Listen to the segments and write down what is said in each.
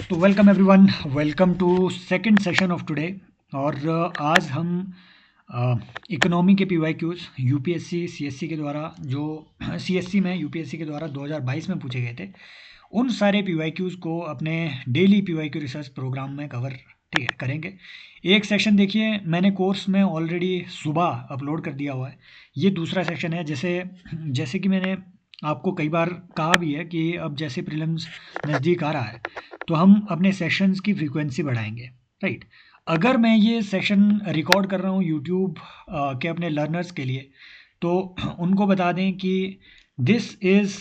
तो welcome everyone, welcome to second session of today. और आज हम इकोनॉमी के पीवाईक्यूज यूपीएससी सीएससी के द्वारा जो सीएससी में यूपीएससी के द्वारा 2022 में पूछे गए थे, उन सारे पीवाईक्यूज को अपने डेली पीवाईक्यू रिसर्च प्रोग्राम में कवर ठीक है करेंगे। एक सेशन देखिए मैंने कोर्स में ऑलरेडी सुबह अपलोड कर दिया हुआ है। ये दूसरा सेशन है। जैसे जैसे कि मैंने आपको कई बार कहा भी है कि अब जैसे प्रीलिम्स नज़दीक आ रहा है तो हम अपने सेशंस की फ्रीक्वेंसी बढ़ाएंगे, राइट। अगर मैं ये सेशन रिकॉर्ड कर रहा हूँ यूट्यूब के अपने लर्नर्स के लिए, तो उनको बता दें कि this is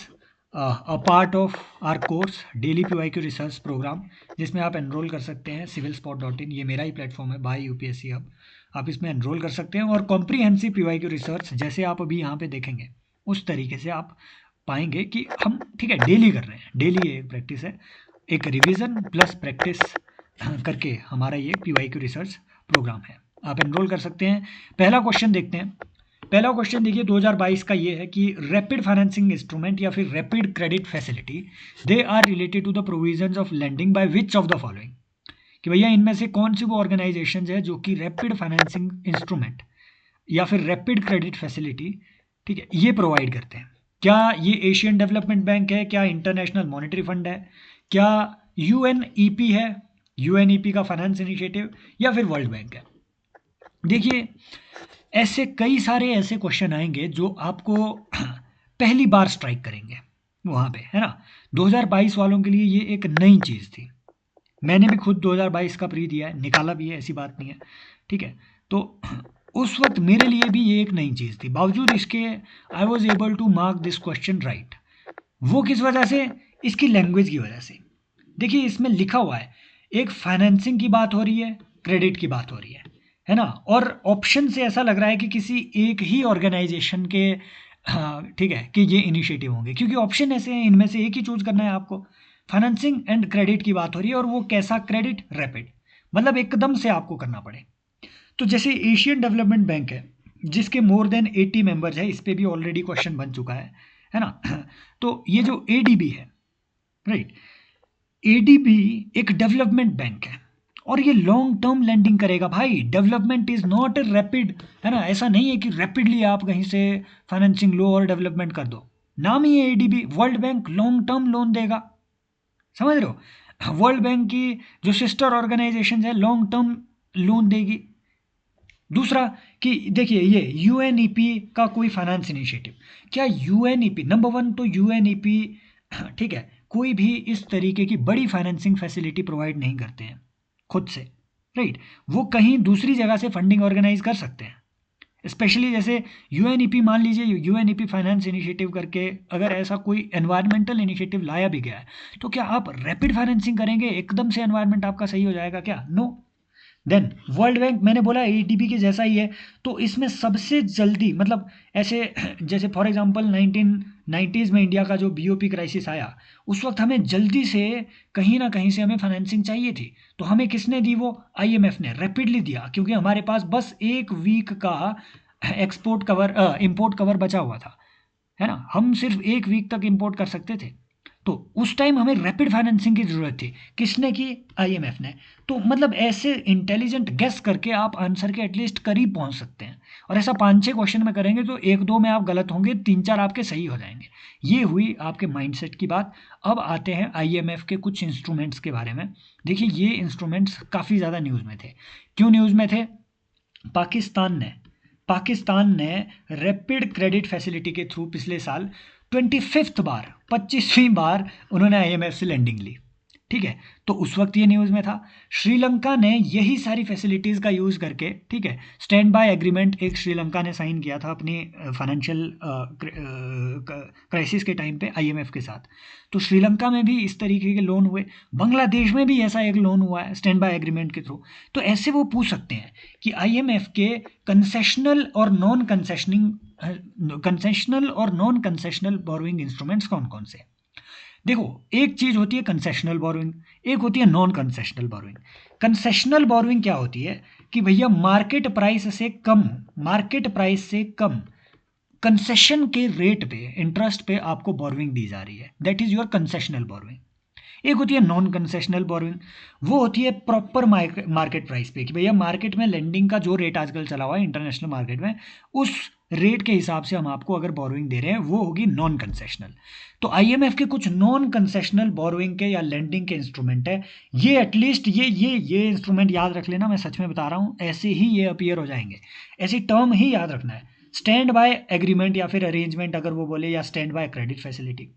a part of our course daily PYQ research program, जिसमें आप एनरोल कर सकते हैं civilspot.in। ये मेरा ही प्लेटफॉर्म है बाय यूपीएससी हब। आप इसमें एनरोल कर सकते हैं और कॉम्प्रीहेंसिव पीवाईक्यू रिसर्च जैसे आप अभी यहाँ पे देखेंगे उस तरीके से आप पाएंगे कि हम ठीक है डेली कर रहे हैं। डेली एक प्रैक्टिस है, एक रिवीजन प्लस प्रैक्टिस करके हमारा ये पीवाईक्यू रिसर्च प्रोग्राम है। आप एनरोल कर सकते हैं। पहला क्वेश्चन देखते हैं। पहला क्वेश्चन देखिए 2022 का ये है कि रैपिड फाइनेंसिंग इंस्ट्रूमेंट या फिर rapid credit facility they are related to the provisions of lending by which of the following. कि भैया इनमें से कौन सी वो ऑर्गेनाइजेशन है जो कि रैपिड फाइनेंसिंग इंस्ट्रूमेंट या फिर रैपिड क्रेडिट फैसिलिटी ठीक है ये प्रोवाइड करते हैं। क्या ये एशियन डेवलपमेंट बैंक है, क्या इंटरनेशनल मॉनेटरी फंड है, क्या यूएनईपी है, यूएनईपी का फाइनेंस इनिशिएटिव, या फिर वर्ल्ड बैंक है। देखिए ऐसे कई सारे ऐसे क्वेश्चन आएंगे जो आपको पहली बार स्ट्राइक करेंगे वहाँ पे, है ना। 2022 वालों के लिए ये एक नई चीज़ थी। मैंने भी खुद 2022 का प्री दिया है, निकाला भी है, ऐसी बात नहीं है, ठीक है। तो उस वक्त मेरे लिए भी ये एक नई चीज़ थी, बावजूद इसके I was able to mark this question right. वो किस वजह से? इसकी लैंग्वेज की वजह से। देखिए इसमें लिखा हुआ है, एक फाइनेंसिंग की बात हो रही है, क्रेडिट की बात हो रही है ना। और ऑप्शन से ऐसा लग रहा है कि किसी एक ही ऑर्गेनाइजेशन के हाँ ठीक है कि ये इनिशिएटिव होंगे, क्योंकि ऑप्शन ऐसे हैं, इनमें से एक ही चूज करना है आपको। फाइनेंसिंग एंड क्रेडिट की बात हो रही है, और वो कैसा क्रेडिट? रैपिड, मतलब एकदम से आपको करना पड़े। तो जैसे एशियन डेवलपमेंट बैंक है जिसके मोर देन 80 मेंबर्स है, इस पे भी ऑलरेडी क्वेश्चन बन चुका है ना। तो ये जो एडीबी है, राइट, एडीबी एक डेवलपमेंट बैंक है और ये लॉन्ग टर्म लेंडिंग करेगा। भाई डेवलपमेंट इज नॉट रैपिड, है ना। ऐसा नहीं है कि रैपिडली आप कहीं से फाइनेंसिंग लो और डेवलपमेंट कर दो। नाम ही है ADB, world bank long term loan देगा, समझ रहे हो। वर्ल्ड बैंक की जो सिस्टर ऑर्गेनाइजेशन है लॉन्ग टर्म लोन देगी। दूसरा कि देखिए ये यूएनईपी का कोई फाइनेंस इनिशिएटिव, क्या यूएनईपी नंबर वन, तो यूएनईपी ठीक है कोई भी इस तरीके की बड़ी फाइनेंसिंग फैसिलिटी प्रोवाइड नहीं करते हैं खुद से, राइट। वो कहीं दूसरी जगह से फंडिंग ऑर्गेनाइज कर सकते हैं। स्पेशली जैसे यूएनईपी, मान लीजिए यूएनईपी फाइनेंस इनिशिएटिव करके अगर ऐसा कोई एनवायरमेंटल इनिशिएटिव लाया भी गया है, तो क्या आप रैपिड फाइनेंसिंग करेंगे एकदम से एनवायरमेंट आपका सही हो जाएगा? क्या? नो। देन वर्ल्ड बैंक मैंने बोला एडीबी के जैसा ही है। तो इसमें सबसे जल्दी मतलब ऐसे जैसे फॉर एग्जांपल 1990s में इंडिया का जो बीओपी क्राइसिस आया, उस वक्त हमें जल्दी से कहीं ना कहीं से हमें फाइनेंसिंग चाहिए थी। तो हमें किसने दी? वो आईएमएफ ने रैपिडली दिया, क्योंकि हमारे पास बस एक वीक का एक्सपोर्ट कवर इंपोर्ट कवर बचा हुआ था, है ना। हम सिर्फ एक वीक तक इंपोर्ट कर सकते थे। तो उस टाइम हमें रैपिड फाइनेंसिंग की ज़रूरत थी। किसने की? आईएमएफ ने। तो मतलब ऐसे इंटेलिजेंट गेस करके आप आंसर के एटलीस्ट करीब पहुंच सकते हैं। और ऐसा 5-6 क्वेश्चन में करेंगे तो 1-2 में आप गलत होंगे, 3-4 आपके सही हो जाएंगे। ये हुई आपके माइंडसेट की बात। अब आते हैं आईएमएफ के कुछ इंस्ट्रूमेंट्स के बारे में। देखिए ये इंस्ट्रूमेंट्स काफ़ी ज़्यादा न्यूज़ में थे। क्यों न्यूज़ में थे? पाकिस्तान ने रैपिड क्रेडिट फैसिलिटी के थ्रू पिछले साल 25वीं बार उन्होंने आईएमएफ से लेंडिंग ली, ठीक है। तो उस वक्त ये न्यूज़ में था। श्रीलंका ने यही सारी फैसिलिटीज़ का यूज़ करके, ठीक है, स्टैंड बाय एग्रीमेंट एक श्रीलंका ने साइन किया था अपनी फाइनेंशियल क्राइसिस के टाइम पे आईएमएफ के साथ। तो श्रीलंका में भी इस तरीके के लोन हुए, बांग्लादेश में भी ऐसा एक लोन हुआ है स्टैंड बाय एग्रीमेंट के थ्रू। तो ऐसे वो पूछ सकते हैं कि आईएमएफ के कंसेशनल और नॉन कंसेशनल बोरोइंग इंस्ट्रूमेंट्स कौन कौन से? देखो एक चीज होती है कंसेशनल बोरोइंग, एक होती है non concessional borrowing. Concessional borrowing क्या होती है कि भैया मार्केट प्राइस से कम कंसेशन के रेट पे, इंटरेस्ट पे आपको बोरोइंग दी जा रही है, that is your concessional borrowing. एक होती है नॉन कंसेशनल बोरोइंग, वो होती है प्रॉपर मार्केट प्राइस पे, कि भैया मार्केट में लेंडिंग का जो रेट आजकल चला हुआ है इंटरनेशनल मार्केट में, उस रेट के हिसाब से हम आपको अगर बोरोइंग दे रहे हैं, वो होगी नॉन कंसेशनल। तो आईएमएफ के कुछ नॉन कंसेशनल बोरोइंग के या लेंडिंग के इंस्ट्रूमेंट है, ये एटलीस्ट ये इंस्ट्रूमेंट याद रख लेना, मैं सच में बता रहा हूँ, ऐसे ही ये अपीयर हो जाएंगे, ऐसी टर्म ही याद रखना है। स्टैंड बाय एग्रीमेंट या फिर अरेंजमेंट अगर वो बोले, या स्टैंड बाय क्रेडिट फैसिलिटी,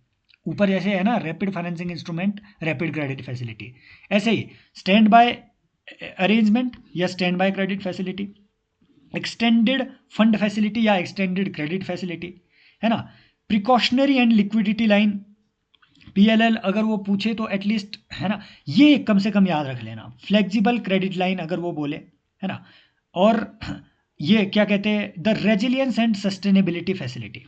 ऊपर जैसे है ना rapid financing instrument, rapid credit facility, ऐसे ही स्टैंड बाय अरेंजमेंट या stand by credit facility, extended fund facility या एक्सटेंडेड क्रेडिट फैसिलिटी, है ना। Precautionary and liquidity line, PLL अगर वो पूछे तो एटलीस्ट, है ना, ये कम से कम याद रख लेना। फ्लेक्सिबल क्रेडिट लाइन अगर वो बोले, है ना। और ये क्या कहते हैं, the resilience and sustainability facility,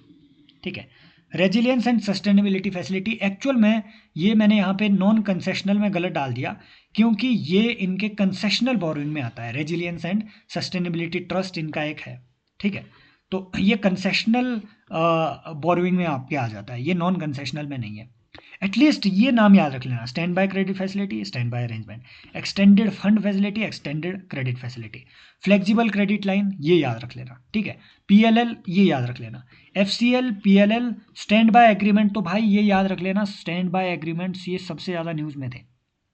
ठीक है। Resilience and sustainability facility actual में ये मैंने यहाँ पे नॉन कंसेशनल में गलत डाल दिया, क्योंकि ये इनके कंसेशनल बोरोइंग में आता है। रेजिलियंस एंड सस्टेनेबिलिटी ट्रस्ट इनका एक है, ठीक है। तो ये कंसेशनल बोरोइंग में आपके आ जाता है, ये नॉन कंसेशनल में नहीं है। एटलीस्ट ये नाम याद रख लेना, stand by credit facility, stand by arrangement, extended fund facility, extended credit facility, flexible credit line, ये याद रख लेना, ठीक है। पीएलएल ये याद रख लेना, FCL, PLL, stand by agreement, तो भाई ये याद रख लेना, स्टैंड बाय एग्रीमेंट्स ये सबसे ज़्यादा न्यूज़ में थे,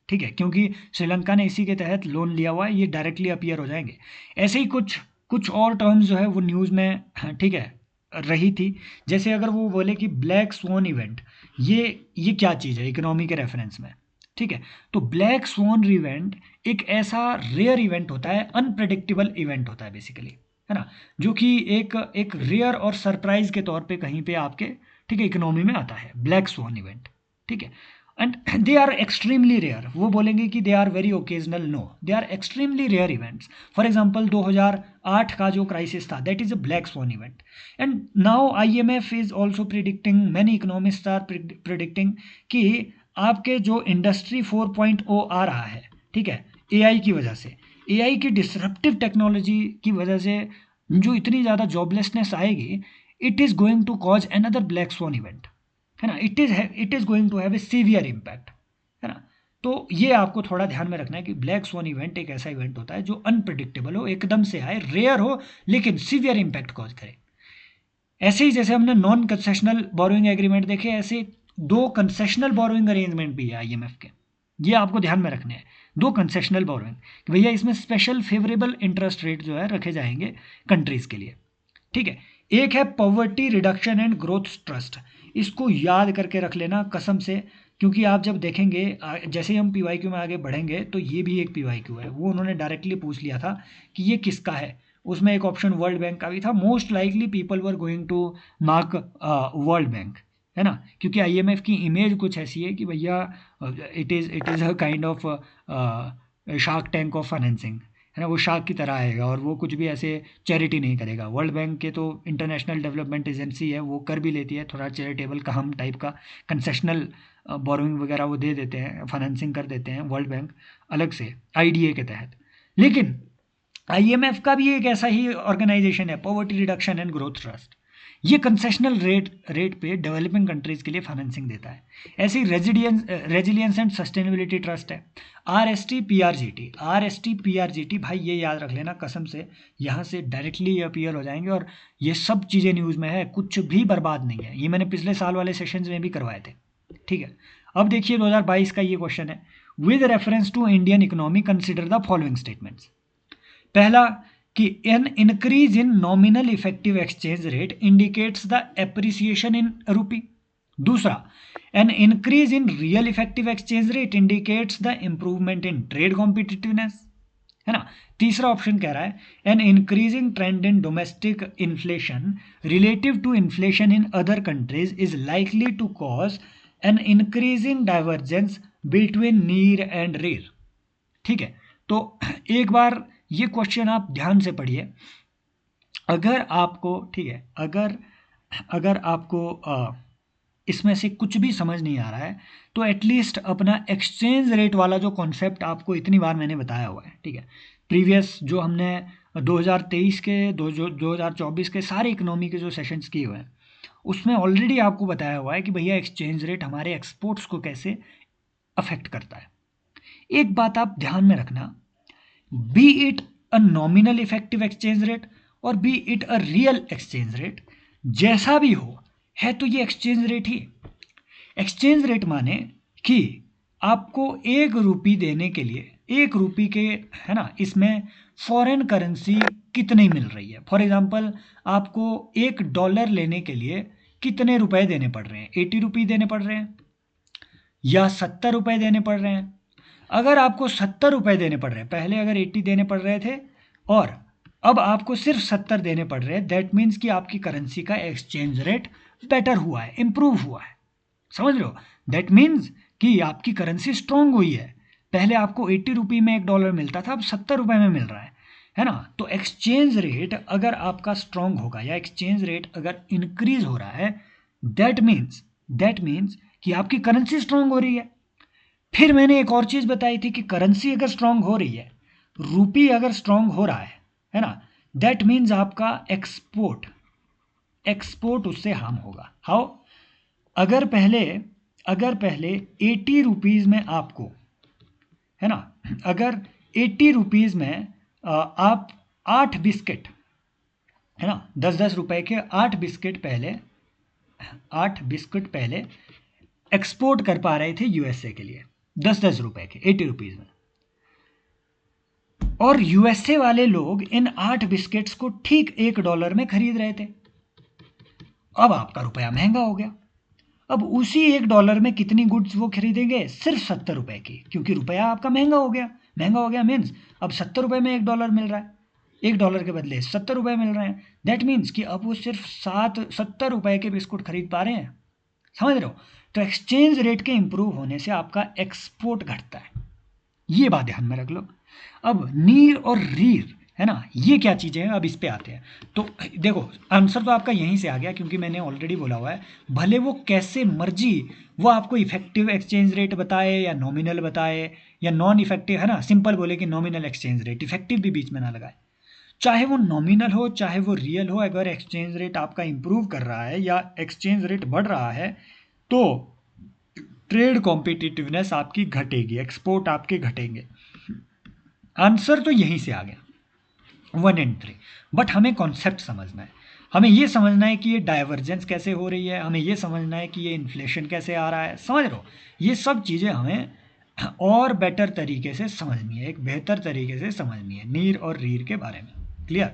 ठीक है, क्योंकि श्रीलंका ने इसी के तहत लोन लिया हुआ है, ये डायरेक्टली अपीयर हो जाएंगे। ऐसे ही कुछ कुछ और टर्म्स जो है वो न्यूज़ में, ठीक है, रही थी। जैसे अगर वो बोले कि ब्लैक स्वॉन इवेंट, ये क्या चीज़ है इकोनॉमी के रेफरेंस में, ठीक है। तो ब्लैक स्वॉन इवेंट एक ऐसा रेयर इवेंट होता है, अनप्रेडिक्टेबल इवेंट होता है बेसिकली, है ना, जो कि एक एक रेयर और सरप्राइज के तौर पे कहीं पे आपके, ठीक है, इकोनॉमी में आता है ब्लैक स्वॉन इवेंट, ठीक है। And they are extremely rare, वो बोलेंगे कि they are very occasional, no, they are extremely rare events. For example 2008 का जो क्राइसिस था, that is a black swan event. And now IMF is also predicting, many economists are predicting कि आपके जो industry 4.0 आ रहा है, ठीक है, एआई की वजह से, एआई की डिसरप्टिव टेक्नोलॉजी की वजह से जो इतनी ज़्यादा जॉबलेसनेस आएगी, it is going to cause another black swan event, है ना। It is going to have a severe impact, है ना। तो ये आपको थोड़ा ध्यान में रखना है कि ब्लैक स्वॉन इवेंट एक ऐसा इवेंट होता है जो अनप्रिडिक्टेबल हो, एकदम से आए, रेयर हो, लेकिन सीवियर इम्पैक्ट कॉज करे। ऐसे ही जैसे हमने नॉन कंसेशनल बोरोइंग एग्रीमेंट देखे, ऐसे दो कंसेशनल बोरोइंग अरेंजमेंट भी है आईएमएफ के, ये आपको ध्यान में रखने हैं। दो कंसेशनल बोरोइंग, कि भैया इसमें स्पेशल फेवरेबल इंटरेस्ट रेट जो है रखे जाएंगे कंट्रीज के लिए, ठीक है। एक है poverty reduction and growth trust, इसको याद करके रख लेना कसम से, क्योंकि आप जब देखेंगे जैसे ही हम पीवाईक्यू में आगे बढ़ेंगे, तो ये भी एक पीवाईक्यू है, वो उन्होंने डायरेक्टली पूछ लिया था कि ये किसका है। उसमें एक ऑप्शन वर्ल्ड बैंक का भी था, most likely people were going to mark world bank, है ना, क्योंकि आईएमएफ की इमेज कुछ ऐसी है कि भैया it is a kind of shark tank of financing, है ना, वो शार्क की तरह आएगा और वो कुछ भी ऐसे चैरिटी नहीं करेगा। वर्ल्ड बैंक के तो इंटरनेशनल डेवलपमेंट एजेंसी है, वो कर भी लेती है थोड़ा चैरिटेबल काम टाइप का, कंसेशनल बोरोइंग वगैरह वो दे देते हैं, फाइनेंसिंग कर देते हैं वर्ल्ड बैंक अलग से आईडीए के तहत। लेकिन आईएमएफ का भी एक ऐसा ही ऑर्गेनाइजेशन है, poverty reduction and growth trust, ये कंसेशनल रेट पे डेवलपिंग कंट्रीज के लिए फाइनेंसिंग देता है। ऐसे ही रेजिलियंस एंड सस्टेनेबिलिटी ट्रस्ट है, R S T P R G T, भाई ये याद रख लेना कसम से, यहाँ से डायरेक्टली ये अपीयर हो जाएंगे, और ये सब चीज़ें न्यूज़ में है, कुछ भी बर्बाद नहीं है, ये मैंने पिछले साल वाले सेशंस में भी करवाए थे, ठीक है। अब देखिए 2022 का ये क्वेश्चन है, with reference to Indian economy consider the following statements. पहला कि an increase in nominal effective exchange rate indicates the appreciation in rupee. दूसरा, an increase in real effective exchange rate indicates the improvement in trade competitiveness, है ना। तीसरा option कह रहा है an increasing trend in domestic inflation relative to inflation in other countries is likely to cause an increasing divergence between NEER and रेर, ठीक है। तो एक बार ये क्वेश्चन आप ध्यान से पढ़िए, अगर आपको, ठीक है, अगर अगर आपको इसमें से कुछ भी समझ नहीं आ रहा है, तो एटलीस्ट अपना एक्सचेंज रेट वाला जो कॉन्सेप्ट आपको इतनी बार मैंने बताया हुआ है, ठीक है, प्रीवियस जो हमने 2023 के 2024 के सारे इकोनॉमी के जो सेशंस किए हुए हैं, उसमें ऑलरेडी आपको बताया हुआ है कि भैया एक्सचेंज रेट हमारे एक्सपोर्ट्स को कैसे अफेक्ट करता है। एक बात आप ध्यान में रखना, be it a nominal effective exchange rate और be it a real exchange rate, जैसा भी हो है तो ये एक्सचेंज रेट ही। एक्सचेंज रेट माने कि आपको 1 रुपये देने के लिए 1 रुपये के, है ना, इसमें फॉरेन करेंसी कितनी मिल रही है। फॉर एग्जांपल आपको $1 लेने के लिए कितने रुपए देने पड़ रहे हैं, 80 रुपये देने पड़ रहे हैं या 70 रुपये देने पड़ रहे हैं। अगर आपको 70 रुपये देने पड़ रहे हैं, पहले अगर 80 देने पड़ रहे थे और अब आपको सिर्फ 70 देने पड़ रहे हैं, दैट मीन्स कि आपकी करेंसी का एक्सचेंज रेट बेटर हुआ है, इंप्रूव हुआ है। समझ लो, दैट मीन्स कि आपकी करेंसी स्ट्रांग हुई है। पहले आपको 80 रुपये में $1 मिलता था, अब 70 रुपये में मिल रहा है ना। तो एक्सचेंज रेट अगर आपका स्ट्रांग होगा या एक्सचेंज रेट अगर इंक्रीज हो रहा है, दैट मीन्स कि आपकी करेंसी स्ट्रांग हो रही है। फिर मैंने एक और चीज़ बताई थी कि करेंसी अगर स्ट्रांग हो रही है, रूपी अगर स्ट्रांग हो रहा है ना, दैट मीन्स आपका एक्सपोर्ट उससे हार्म होगा। हाउ? अगर पहले 80 रुपीज़ में आपको, है ना, अगर 80 रुपीज़ में आप 8 बिस्किट, है ना, 10-10 रुपए के 8 बिस्किट पहले एक्सपोर्ट कर पा रहे थे यूएसए के लिए 10-10 रुपए के 80 रुपीज़ में, और यूएसए वाले लोग इन 8 बिस्किट्स को ठीक $1 में खरीद रहे थे। अब आपका रुपया महंगा हो गया। अब उसी $1 में कितनी गुड्स वो खरीदेंगे? सिर्फ 70 रुपए की, क्योंकि रुपया आपका महंगा हो गया मीन्स अब 70 रुपए में $1 मिल रहा है, $1 के बदले 70 रुपए मिल रहे हैं। दैट मीन्स कि अब वो सिर्फ 70 रुपए के बिस्कुट खरीद पा रहे हैं। समझ रहे हो? तो एक्सचेंज रेट के इंप्रूव होने से आपका एक्सपोर्ट घटता है, ये बात ध्यान में रख लो। अब नीर और रीर, है ना, ये क्या चीज़ें हैं, अब इस पे आते हैं। तो देखो, आंसर तो आपका यहीं से आ गया, क्योंकि मैंने ऑलरेडी बोला हुआ है, भले वो कैसे मर्जी वो आपको इफेक्टिव एक्सचेंज रेट बताए या नॉमिनल बताए या नॉन इफेक्टिव, है ना, सिंपल बोले कि नॉमिनल एक्सचेंज रेट, इफेक्टिव भी बीच में ना लगाए। चाहे वो नॉमिनल हो चाहे वो रियल हो, अगर एक्सचेंज रेट आपका इंप्रूव कर रहा है या एक्सचेंज रेट बढ़ रहा है तो ट्रेड कॉम्पिटिटिवनेस आपकी घटेगी, एक्सपोर्ट आपके घटेंगे। आंसर तो यहीं से आ गया 1 और 3। बट हमें कॉन्सेप्ट समझना है, हमें ये समझना है कि ये डाइवर्जेंस कैसे हो रही है, हमें ये समझना है कि ये इन्फ्लेशन कैसे आ रहा है। समझ लो, ये सब चीज़ें हमें और बेटर तरीके से समझनी है, एक बेहतर तरीके से समझनी है नीर और रीर के बारे में। क्लियर?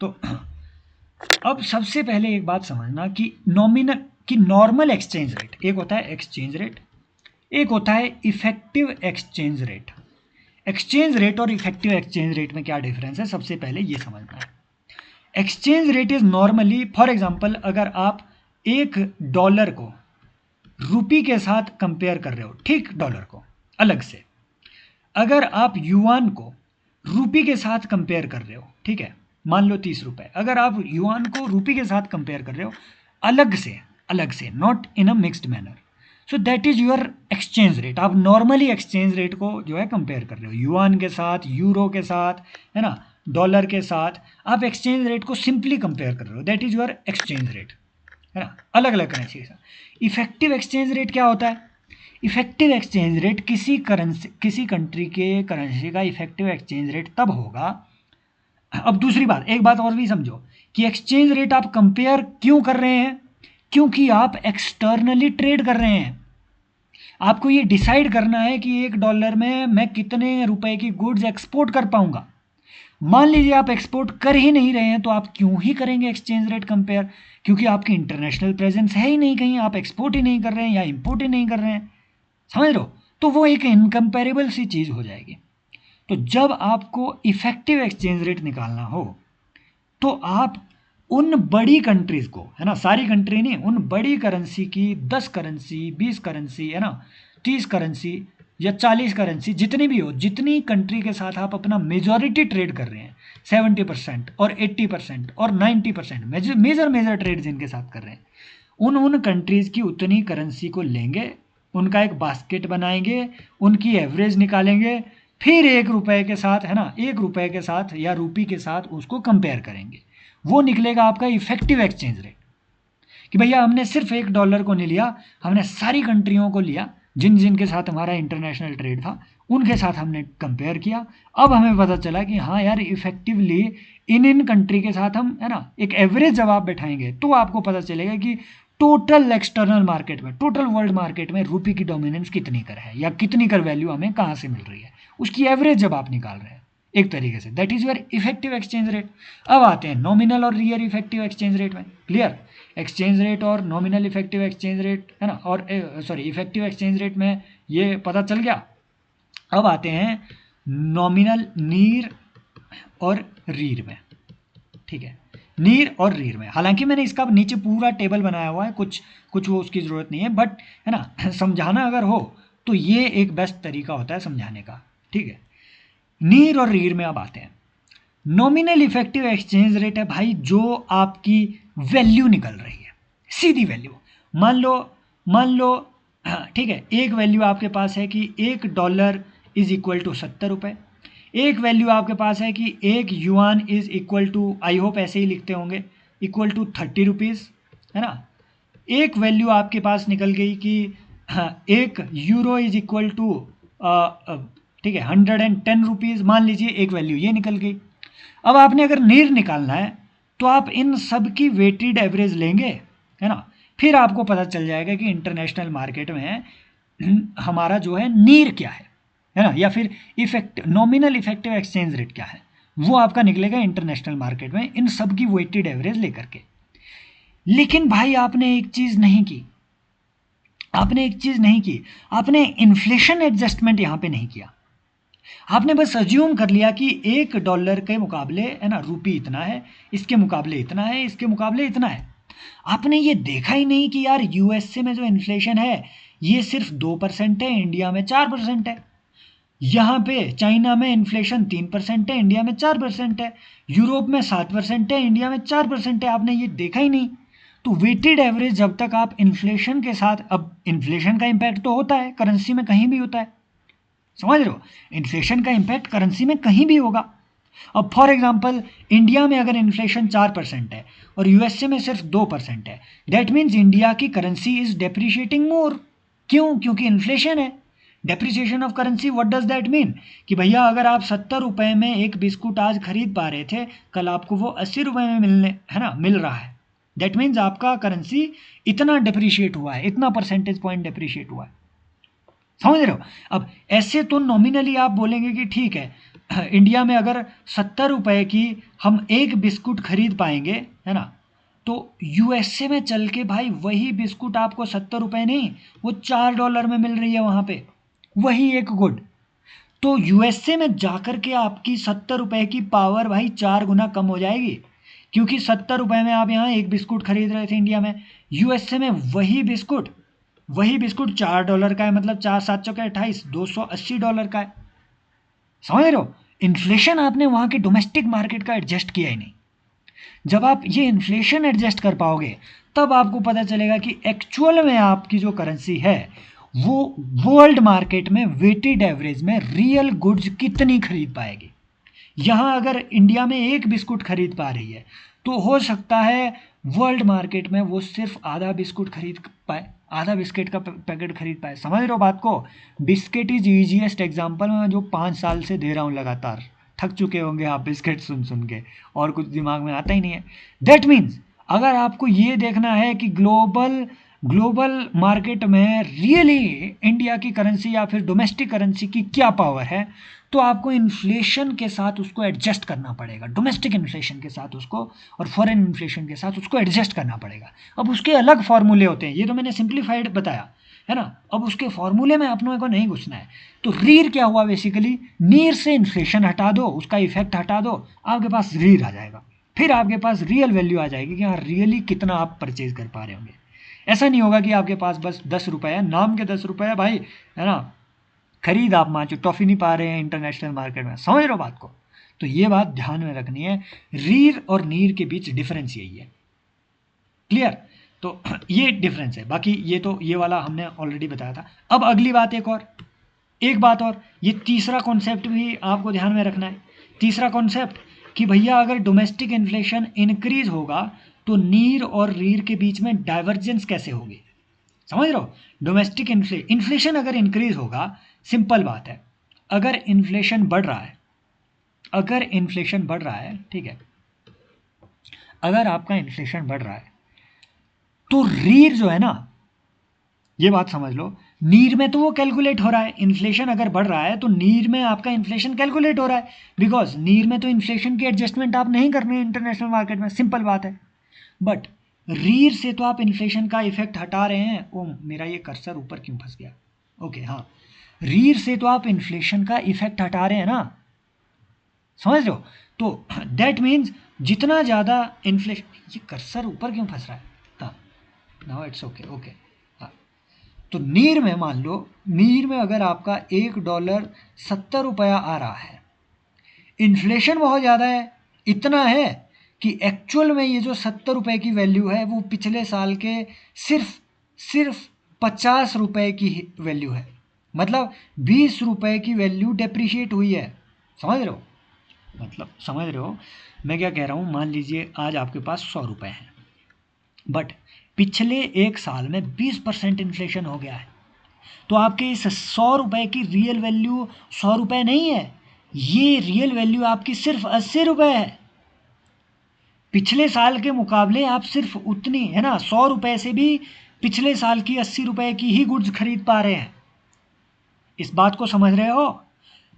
तो अब सबसे पहले एक बात समझना कि नॉर्मल एक्सचेंज रेट, एक होता है एक्सचेंज रेट, एक होता है effective exchange rate. Exchange rate और इफेक्टिव एक्सचेंज रेट में क्या डिफरेंस है, सबसे पहले ये समझना है। Exchange rate is normally, for example अगर आप $1 को रुपी के साथ कंपेयर कर रहे हो, ठीक, डॉलर को अलग से, अगर आप युआन को रुपी के साथ कंपेयर कर रहे हो, ठीक है, मान लो 30 रुपए, अगर आप युआन को रुपी के साथ कंपेयर कर रहे हो अलग से, not in a mixed manner, so that is your exchange rate. आप नॉर्मली एक्सचेंज रेट को जो है कंपेयर कर रहे हो युआन के साथ, यूरो के साथ, है ना, डॉलर के साथ, आप एक्सचेंज रेट को सिंपली कंपेयर कर रहे हो, that is your exchange rate, है ना, अलग अलग करेंसी के साथ। इफेक्टिव एक्सचेंज रेट क्या होता है? इफेक्टिव एक्सचेंज रेट किसी कंट्री के करेंसी का इफेक्टिव एक्सचेंज रेट तब होगा। अब दूसरी बात, एक बात और भी समझो कि एक्सचेंज रेट आप कंपेयर क्यों कर रहे हैं, क्योंकि आप एक्सटर्नली ट्रेड कर रहे हैं। आपको ये डिसाइड करना है कि $1 में मैं कितने रुपए की गुड्स एक्सपोर्ट कर पाऊंगा। मान लीजिए आप एक्सपोर्ट कर ही नहीं रहे हैं, तो आप क्यों ही करेंगे एक्सचेंज रेट कंपेयर, क्योंकि आपकी इंटरनेशनल प्रेजेंस है ही नहीं कहीं, आप एक्सपोर्ट ही नहीं कर रहे हैं या इंपोर्ट ही नहीं कर रहे हैं। समझ लो, तो वो एक इनकम्पेरेबल सी चीज़ हो जाएगी। तो जब आपको इफेक्टिव एक्सचेंज रेट निकालना हो तो आप उन बड़ी कंट्रीज़ को, है ना, सारी कंट्री नहीं, उन बड़ी करेंसी की 10 करेंसी, 20 करेंसी, है ना, 30 करेंसी या 40 करेंसी, जितनी भी हो, जितनी कंट्री के साथ आप अपना मेजॉरिटी ट्रेड कर रहे हैं, 70% और 80% और 90% मेजर ट्रेड जिनके साथ कर रहे हैं, उन कंट्रीज़ की उतनी करेंसी को लेंगे, उनका एक बास्केट बनाएंगे, उनकी एवरेज निकालेंगे, फिर $1 के साथ, है ना, $1 के साथ या रूपी के साथ उसको कंपेयर करेंगे। वो निकलेगा आपका इफेक्टिव एक्सचेंज रेट कि भैया हमने सिर्फ $1 को नहीं लिया, हमने सारी कंट्रियों को लिया, जिन जिन के साथ हमारा इंटरनेशनल ट्रेड था उनके साथ हमने कंपेयर किया। अब हमें पता चला कि हाँ यार, इफेक्टिवली इन कंट्री के साथ हम, है ना, एक एवरेज जब आप बैठाएंगे तो आपको पता चलेगा कि टोटल एक्सटर्नल मार्केट में, टोटल वर्ल्ड मार्केट में रुपये की डोमिनेंस कितनी कर है या कितनी कर वैल्यू हमें कहाँ से मिल रही है, उसकी एवरेज जब आप निकाल रहे हैं एक तरीके से, that is your effective exchange rate. अब आते हैं नॉमिनल और रियल इफेक्टिव एक्सचेंज रेट में। क्लियर? एक्सचेंज रेट और नॉमिनल इफेक्टिव एक्सचेंज रेट, है ना, और सॉरी इफेक्टिव एक्सचेंज रेट में ये पता चल गया। अब आते हैं नॉमिनल नीर और रीर में। ठीक है, नीर और रीर में, हालांकि मैंने इसका नीचे पूरा टेबल बनाया हुआ है, कुछ वो उसकी ज़रूरत नहीं है, बट है ना, समझाना अगर हो तो ये एक बेस्ट तरीका होता है समझाने का। ठीक है, नीर और रीर में अब आते हैं। नॉमिनल इफेक्टिव एक्सचेंज रेट है भाई जो आपकी वैल्यू निकल रही है, सीधी वैल्यू। मान लो ठीक है, एक वैल्यू आपके पास है कि $1 इज इक्वल टू 70 रुपये। एक वैल्यू आपके पास है कि 1 yuan is equal to, I hope ऐसे ही लिखते होंगे, इक्वल टू 30 रुपीज़, है ना। एक वैल्यू आपके पास निकल गई कि 1 यूरो इज इक्वल टू, ठीक है, 110 रुपीज़, मान लीजिए एक वैल्यू ये निकल गई। अब आपने अगर नीर निकालना है तो आप इन सब की वेटेड एवरेज लेंगे, है ना, फिर आपको पता चल जाएगा कि इंटरनेशनल मार्केट में हमारा जो है नीर क्या है ना, या फिर नॉमिनल इफेक्टिव एक्सचेंज रेट क्या है, वो आपका निकलेगा इंटरनेशनल मार्केट में इन सब की वेटेड एवरेज लेकर के। लेकिन भाई आपने एक चीज़ नहीं की, आपने इन्फ्लेशन एडजस्टमेंट यहाँ पे नहीं किया। आपने बस अज्यूम कर लिया कि $1 के मुकाबले, है ना, रुपी इतना है, इसके मुकाबले इतना है, इसके मुकाबले इतना है। आपने ये देखा ही नहीं कि यार यूएसए में जो इन्फ्लेशन है ये सिर्फ 2% है, इंडिया में 4% है। यहाँ पे चाइना में इन्फ्लेशन 3% है, इंडिया में 4% है। यूरोप में 7% है, इंडिया में 4% है। आपने ये देखा ही नहीं। तो वेटेड एवरेज जब तक आप इन्फ्लेशन के साथ, अब इन्फ्लेशन का इम्पैक्ट तो होता है, करेंसी में कहीं भी होता है, समझ रहे हो, इन्फ्लेशन का इम्पैक्ट करेंसी में कहीं भी होगा। अब फॉर एग्जांपल इंडिया में अगर इन्फ्लेशन 4% है और यूएसए में सिर्फ 2% है, दैट मीन्स इंडिया की करेंसी इज डेप्रिशिएटिंग मोर। क्यों? क्योंकि इन्फ्लेशन है। Depreciation of currency, what does that mean? कि भैया अगर आप 70 रुपये में एक बिस्कुट आज खरीद पा रहे थे, कल आपको वो 80 रुपये में मिल रहा है। दैट मीन्स आपका करेंसी इतना डेप्रिशिएट हुआ है, इतना परसेंटेज पॉइंट डेप्रिशिएट हुआ है, समझ रहे हो। अब ऐसे तो नॉमिनली आप बोलेंगे कि ठीक है, इंडिया में अगर 70 रुपये की हम एक बिस्कुट खरीद पाएंगे, है ना, तो यूएसए में चल के भाई वही बिस्कुट आपको 70 रुपये नहीं, वो $4 में मिल रही है वहाँ पे, वही एक गुड। तो यूएसए में जाकर के आपकी 70 रुपये की पावर भाई 4 गुना कम हो जाएगी, क्योंकि 70 रुपये में आप यहाँ एक बिस्कुट खरीद रहे थे इंडिया में, यूएसए में वही बिस्कुट $4 का है, मतलब 4 7 का 28, $280 का है, समझ रहे हो। इन्फ्लेशन आपने वहाँ के डोमेस्टिक मार्केट का एडजस्ट किया ही नहीं। जब आप ये इन्फ्लेशन एडजस्ट कर पाओगे तब आपको पता चलेगा कि एक्चुअल में आपकी जो करेंसी है वो वर्ल्ड मार्केट में वेटेड एवरेज में रियल गुड्स कितनी खरीद पाएगी। यहाँ अगर इंडिया में एक बिस्कुट खरीद पा रही है तो हो सकता है वर्ल्ड मार्केट में वो सिर्फ आधा बिस्कुट खरीद पाए, आधा बिस्किट का पैकेट खरीद पाए। समझ रहे हो बात को। बिस्किट इज ईजीएस्ट एग्जाम्पल मैं जो 5 साल से दे रहा हूँ लगातार, थक चुके होंगे आप बिस्किट सुन सुन के और कुछ दिमाग में आता ही नहीं है। दैट मीन्स अगर आपको ये देखना है कि ग्लोबल मार्केट में रियली इंडिया की करेंसी या फिर डोमेस्टिक करेंसी की क्या पावर है, तो आपको इन्फ्लेशन के साथ उसको एडजस्ट करना पड़ेगा, डोमेस्टिक इन्फ्लेशन के साथ उसको और फॉरेन इन्फ्लेशन के साथ उसको एडजस्ट करना पड़ेगा। अब उसके अलग फॉर्मूले होते हैं, ये तो मैंने सिंप्लीफाइड बताया है ना, अब उसके फॉर्मूले में अपनों को नहीं घुसना है। तो रीर क्या हुआ बेसिकली, नीर से इन्फ्लेशन हटा दो, उसका इफेक्ट हटा दो, आपके पास रीर आ जाएगा, फिर आपके पास रियल वैल्यू आ जाएगी कि हाँ रियली कितना आप परचेज कर पा रहे होंगे। ऐसा नहीं होगा कि आपके पास बस 10 रुपये है, नाम के 10 रुपये है भाई, है ना, खरीद आप माचो टॉफ़ी नहीं पा रहे हैं इंटरनेशनल मार्केट में। समझ रहे हो बात को। तो ये बात ध्यान में रखनी है, रीर और नीर के बीच डिफरेंस यही है। क्लियर। तो ये डिफरेंस है, बाकी ये तो ये वाला हमने ऑलरेडी बताया था। अब अगली बात एक बात और, ये तीसरा कॉन्सेप्ट भी आपको ध्यान में रखना है। तीसरा कॉन्सेप्ट कि भैया अगर डोमेस्टिक इन्फ्लेशन इंक्रीज होगा तो नीर और रीर के बीच में डाइवर्जेंस कैसे होगी। समझ रहे हो? डोमेस्टिक इन्फ्लेशन अगर इंक्रीज होगा, सिंपल बात है, अगर इन्फ्लेशन बढ़ रहा है, अगर इन्फ्लेशन बढ़ रहा है, ठीक है, अगर आपका इन्फ्लेशन बढ़ रहा है तो रीर जो है ना, ये बात समझ लो, नीर में तो वो कैलकुलेट हो रहा है। इन्फ्लेशन अगर बढ़ रहा है तो नीर में आपका इन्फ्लेशन कैलकुलेट हो रहा है, बिकॉज नीर में तो इन्फ्लेशन की एडजस्टमेंट आप नहीं कर रहे हैं इंटरनेशनल मार्केट में, सिंपल बात है। बट रीर से तो आप इन्फ्लेशन का इफेक्ट हटा रहे हैं। ओ मेरा ये कर्सर ऊपर क्यों फंस गया? ओके हाँ, रीर से तो आप इन्फ्लेशन का इफेक्ट हटा रहे हैं ना, समझ रहे हो? तो दैट मीन्स जितना ज़्यादा इन्फ्लेशन, ये कर्सर ऊपर क्यों फंस रहा है? हाँ, नाउ इट्स ओके ओके। हाँ, तो नीर में मान लो, नीर में अगर आपका $1 70 आ रहा है, इन्फ्लेशन बहुत ज़्यादा है, इतना है कि एक्चुअल में ये जो ₹70 की वैल्यू है वो पिछले साल के सिर्फ सिर्फ ₹50 की वैल्यू है, मतलब ₹20 की वैल्यू डेप्रिशिएट हुई है। समझ रहे हो? मतलब समझ रहे हो मैं क्या कह रहा हूँ? मान लीजिए आज आपके पास ₹100 हैं, बट पिछले एक साल में 20% इन्फ्लेशन हो गया है, तो आपके इस ₹100 की रियल वैल्यू ₹100 नहीं है, ये रियल वैल्यू आपकी सिर्फ ₹80 है। पिछले साल के मुकाबले आप सिर्फ उतनी, है ना, ₹100 से भी पिछले साल की ₹80 की ही गुड्स खरीद पा रहे हैं। इस बात को समझ रहे हो?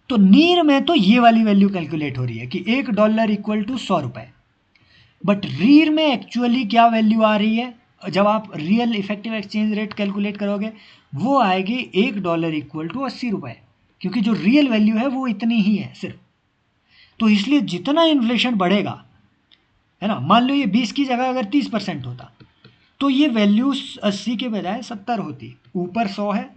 तो नीर में तो ये वाली वैल्यू कैलकुलेट हो रही है कि $1 इक्वल टू ₹100, बट रीर में एक्चुअली क्या वैल्यू आ रही है जब आप real effective exchange rate calculate करोगे, वो आएगी $1 इक्वल टू ₹80, क्योंकि जो रियल वैल्यू है वो इतनी ही है सिर्फ। तो इसलिए जितना इन्फ्लेशन बढ़ेगा, है ना, मान लो ये 20 की जगह अगर 30% होता तो ये वैल्यू 80 के बजाय 70 होती, ऊपर 100 है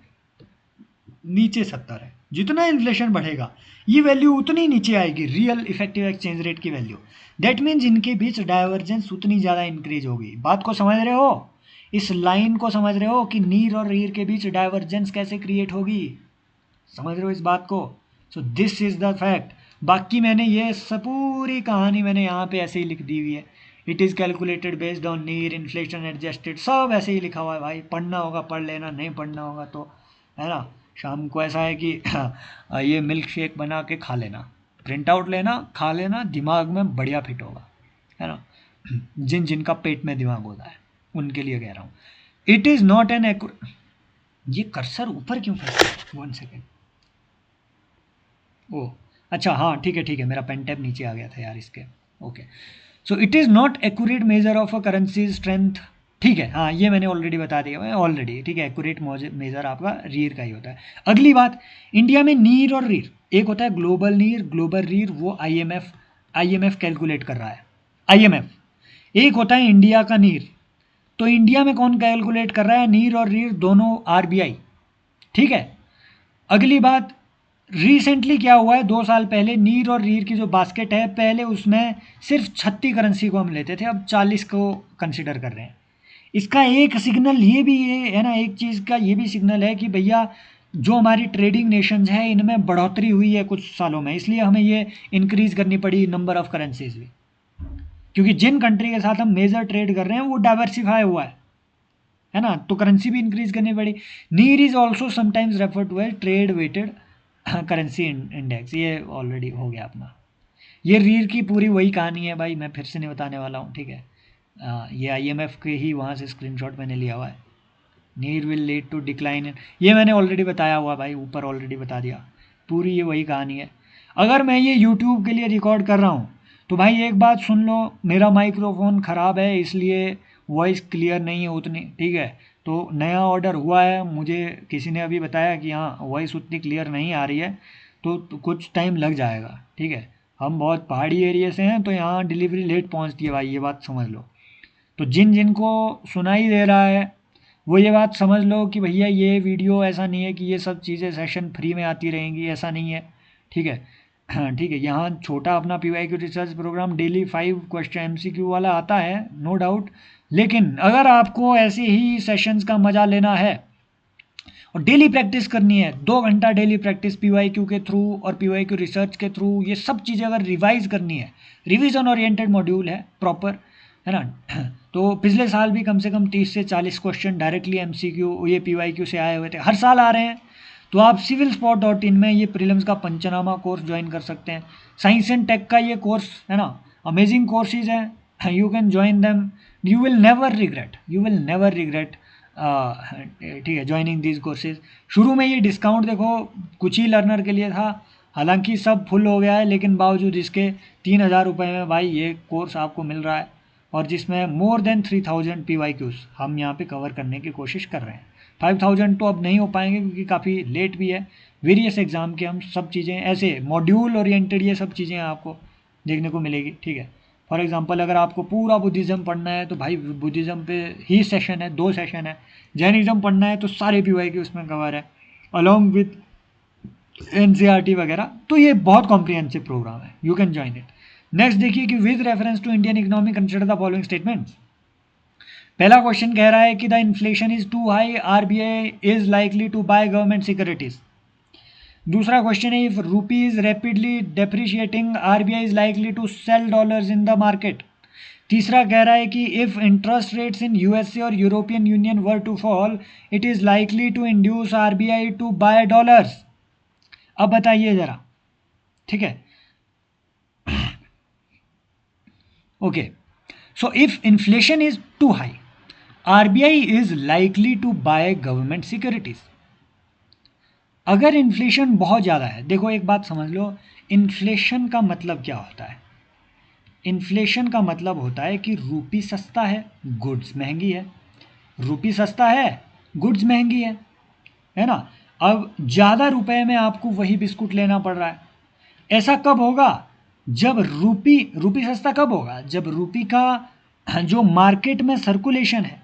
नीचे 70 है। जितना इन्फ्लेशन बढ़ेगा ये वैल्यू उतनी नीचे आएगी, रियल इफेक्टिव एक्सचेंज रेट की वैल्यू। दैट मीन्स इनके बीच डाइवर्जेंस उतनी ज़्यादा इंक्रीज होगी। बात को समझ रहे हो? इस लाइन को समझ रहे हो कि नीर और रीर के बीच डाइवर्जेंस कैसे क्रिएट होगी? समझ रहे हो इस बात को? So this is the fact. बाकी मैंने ये सब पूरी कहानी मैंने यहाँ पे ऐसे ही लिख दी हुई है। It is calculated based on नीर इन्फ्लेशन एडजस्टेड, सब ऐसे ही लिखा हुआ है भाई। पढ़ना होगा पढ़ लेना, नहीं पढ़ना होगा तो, है ना, शाम को ऐसा है कि ये मिल्क शेक बना के खा लेना, प्रिंट आउट लेना, खा लेना, दिमाग में बढ़िया फिट होगा, है ना। जिनका पेट में दिमाग होता है उनके लिए कह रहा हूँ। इट इज़ नॉट एन ये कर्सर ऊपर क्यों फंसा? 1 सेकेंड। ओह अच्छा, हाँ ठीक है, मेरा पेन टैप नीचे आ गया था यार इसके। Okay, so it is not accurate measure of a currency strength. ठीक है, हाँ ये मैंने ऑलरेडी बता दिया है ऑलरेडी। ठीक है, एक्यूरेट मेजर आपका रीर का ही होता है। अगली बात, इंडिया में नीर और रीर, एक होता है ग्लोबल नीर, ग्लोबल रीर वो आईएमएफ कैलकुलेट कर रहा है, आईएमएफ। एक होता है इंडिया का नीर, तो इंडिया में कौन कैलकुलेट कर रहा है नीर और रीर? दोनों आरबीआई। ठीक है, अगली बात, रिसेंटली क्या हुआ है, 2 साल पहले नीर और रीर की जो बास्केट है, पहले उसमें सिर्फ 36 करेंसी को हम लेते थे, अब 40 को कंसिडर कर रहे हैं। इसका एक सिग्नल ये भी है ना, एक चीज़ का ये भी सिग्नल है कि भैया जो हमारी ट्रेडिंग नेशंस है इनमें बढ़ोतरी हुई है कुछ सालों में, इसलिए हमें ये इंक्रीज़ करनी पड़ी नंबर ऑफ करेंसीज भी, क्योंकि जिन कंट्री के साथ हम मेजर ट्रेड कर रहे हैं वो डाइवर्सिफाई हुआ है ना, तो करेंसी भी इंक्रीज करनी पड़ी। NEER is also sometimes refer to as trade weighted currency index, ये ऑलरेडी हो गया अपना। ये रीर की पूरी वही कहानी है भाई, मैं फिर से नहीं बताने वाला हूँ। ठीक है, ये आईएमएफ के ही वहाँ से स्क्रीनशॉट मैंने लिया हुआ है। NEER will lead to decline in, ये मैंने ऑलरेडी बताया हुआ भाई, ऊपर ऑलरेडी बता दिया, पूरी ये वही कहानी है। अगर मैं ये यूट्यूब के लिए रिकॉर्ड कर रहा हूँ तो भाई एक बात सुन लो, मेरा माइक्रोफोन ख़राब है इसलिए वॉइस क्लियर नहीं है उतनी। ठीक है, तो नया ऑर्डर हुआ है, मुझे किसी ने अभी बताया कि हाँ वॉइस उतनी क्लियर नहीं आ रही है, तो कुछ टाइम लग जाएगा। ठीक है, हम बहुत पहाड़ी एरिया से हैं तो यहाँ डिलीवरी लेट पहुँचती है भाई, ये बात समझ लो। तो जिनको सुनाई दे रहा है वो ये बात समझ लो कि भैया ये वीडियो ऐसा नहीं है कि ये सब चीज़ें सेशन फ्री में आती रहेंगी, ऐसा नहीं है। ठीक है, ठीक है, यहाँ छोटा अपना PYQ research program daily 5 question MCQ वाला आता है, नो डाउट। लेकिन अगर आपको ऐसे ही सेशंस का मज़ा लेना है और डेली प्रैक्टिस करनी है, 2 घंटा डेली प्रैक्टिस पीवाईक्यू के थ्रू और पीवाईक्यू रिसर्च के थ्रू, ये सब चीज़ें अगर रिवाइज करनी है, रिवीजन ओरिएंटेड मॉड्यूल है प्रॉपर, है ना। तो पिछले साल भी कम से कम 30 से 40 क्वेश्चन डायरेक्टली एमसीक्यू ये पीवाईक्यू से आए हुए थे, हर साल आ रहे हैं। तो आप civilspot.in में ये प्रीलिम्स का पंचनामा कोर्स ज्वाइन कर सकते हैं। साइंस एंड टेक का ये कोर्स है ना, अमेजिंग कोर्सेज हैं, you can join them, you will never regret, you will never regret, ठीक है, ज्वाइनिंग दीज कोर्सेज। शुरू में ये डिस्काउंट देखो कुछ ही लर्नर के लिए था, हालांकि सब फुल हो गया है, लेकिन बावजूद इसके 3,000 रुपये में भाई ये कोर्स आपको मिल रहा है, और जिसमें मोर देन 3,000 PYQs हम यहाँ पे कवर करने की कोशिश कर रहे हैं। 5,000 तो अब नहीं हो पाएंगे क्योंकि काफ़ी लेट भी है, वेरियस एग्ज़ाम के हम सब चीज़ें ऐसे मॉड्यूल ओरिएंटेड ये सब चीज़ें आपको देखने को मिलेगी, ठीक है। फॉर एग्जांपल अगर आपको पूरा बुद्धिज़्म पढ़ना है तो भाई बुद्धिज़्म पे ही सेशन है, 2 सेशन है। जैनिज़्म पढ़ना है तो सारे PYQ उसमें कवर है अलॉन्ग विथ NCERT वगैरह। तो ये बहुत कॉम्प्रिहेंसिव प्रोग्राम है, you can join it. Next देखिए कि with reference to Indian economy consider the following statements. पहला क्वेश्चन कह रहा है कि the inflation is too high, RBI is likely to buy government securities. दूसरा क्वेश्चन है if rupee is rapidly depreciating, RBI is likely to sell dollars in the market. तीसरा कह रहा है कि if interest rates in USA और European union were to fall, it is likely to induce RBI to buy dollars. अब बताइए जरा, ठीक है। Okay, so if inflation is too high, RBI is likely to buy government securities. अगर inflation बहुत ज़्यादा है, देखो एक बात समझ लो, इन्फ्लेशन का मतलब क्या होता है। इन्फ्लेशन का मतलब होता है कि रूपी सस्ता है, गुड्स महंगी है। रूपी सस्ता है, गुड्स महंगी है ना। अब ज़्यादा रुपए में आपको वही बिस्कुट लेना पड़ रहा है। ऐसा कब होगा, जब रूपी सस्ता कब होगा, जब रूपी का जो मार्केट में सर्कुलेशन है,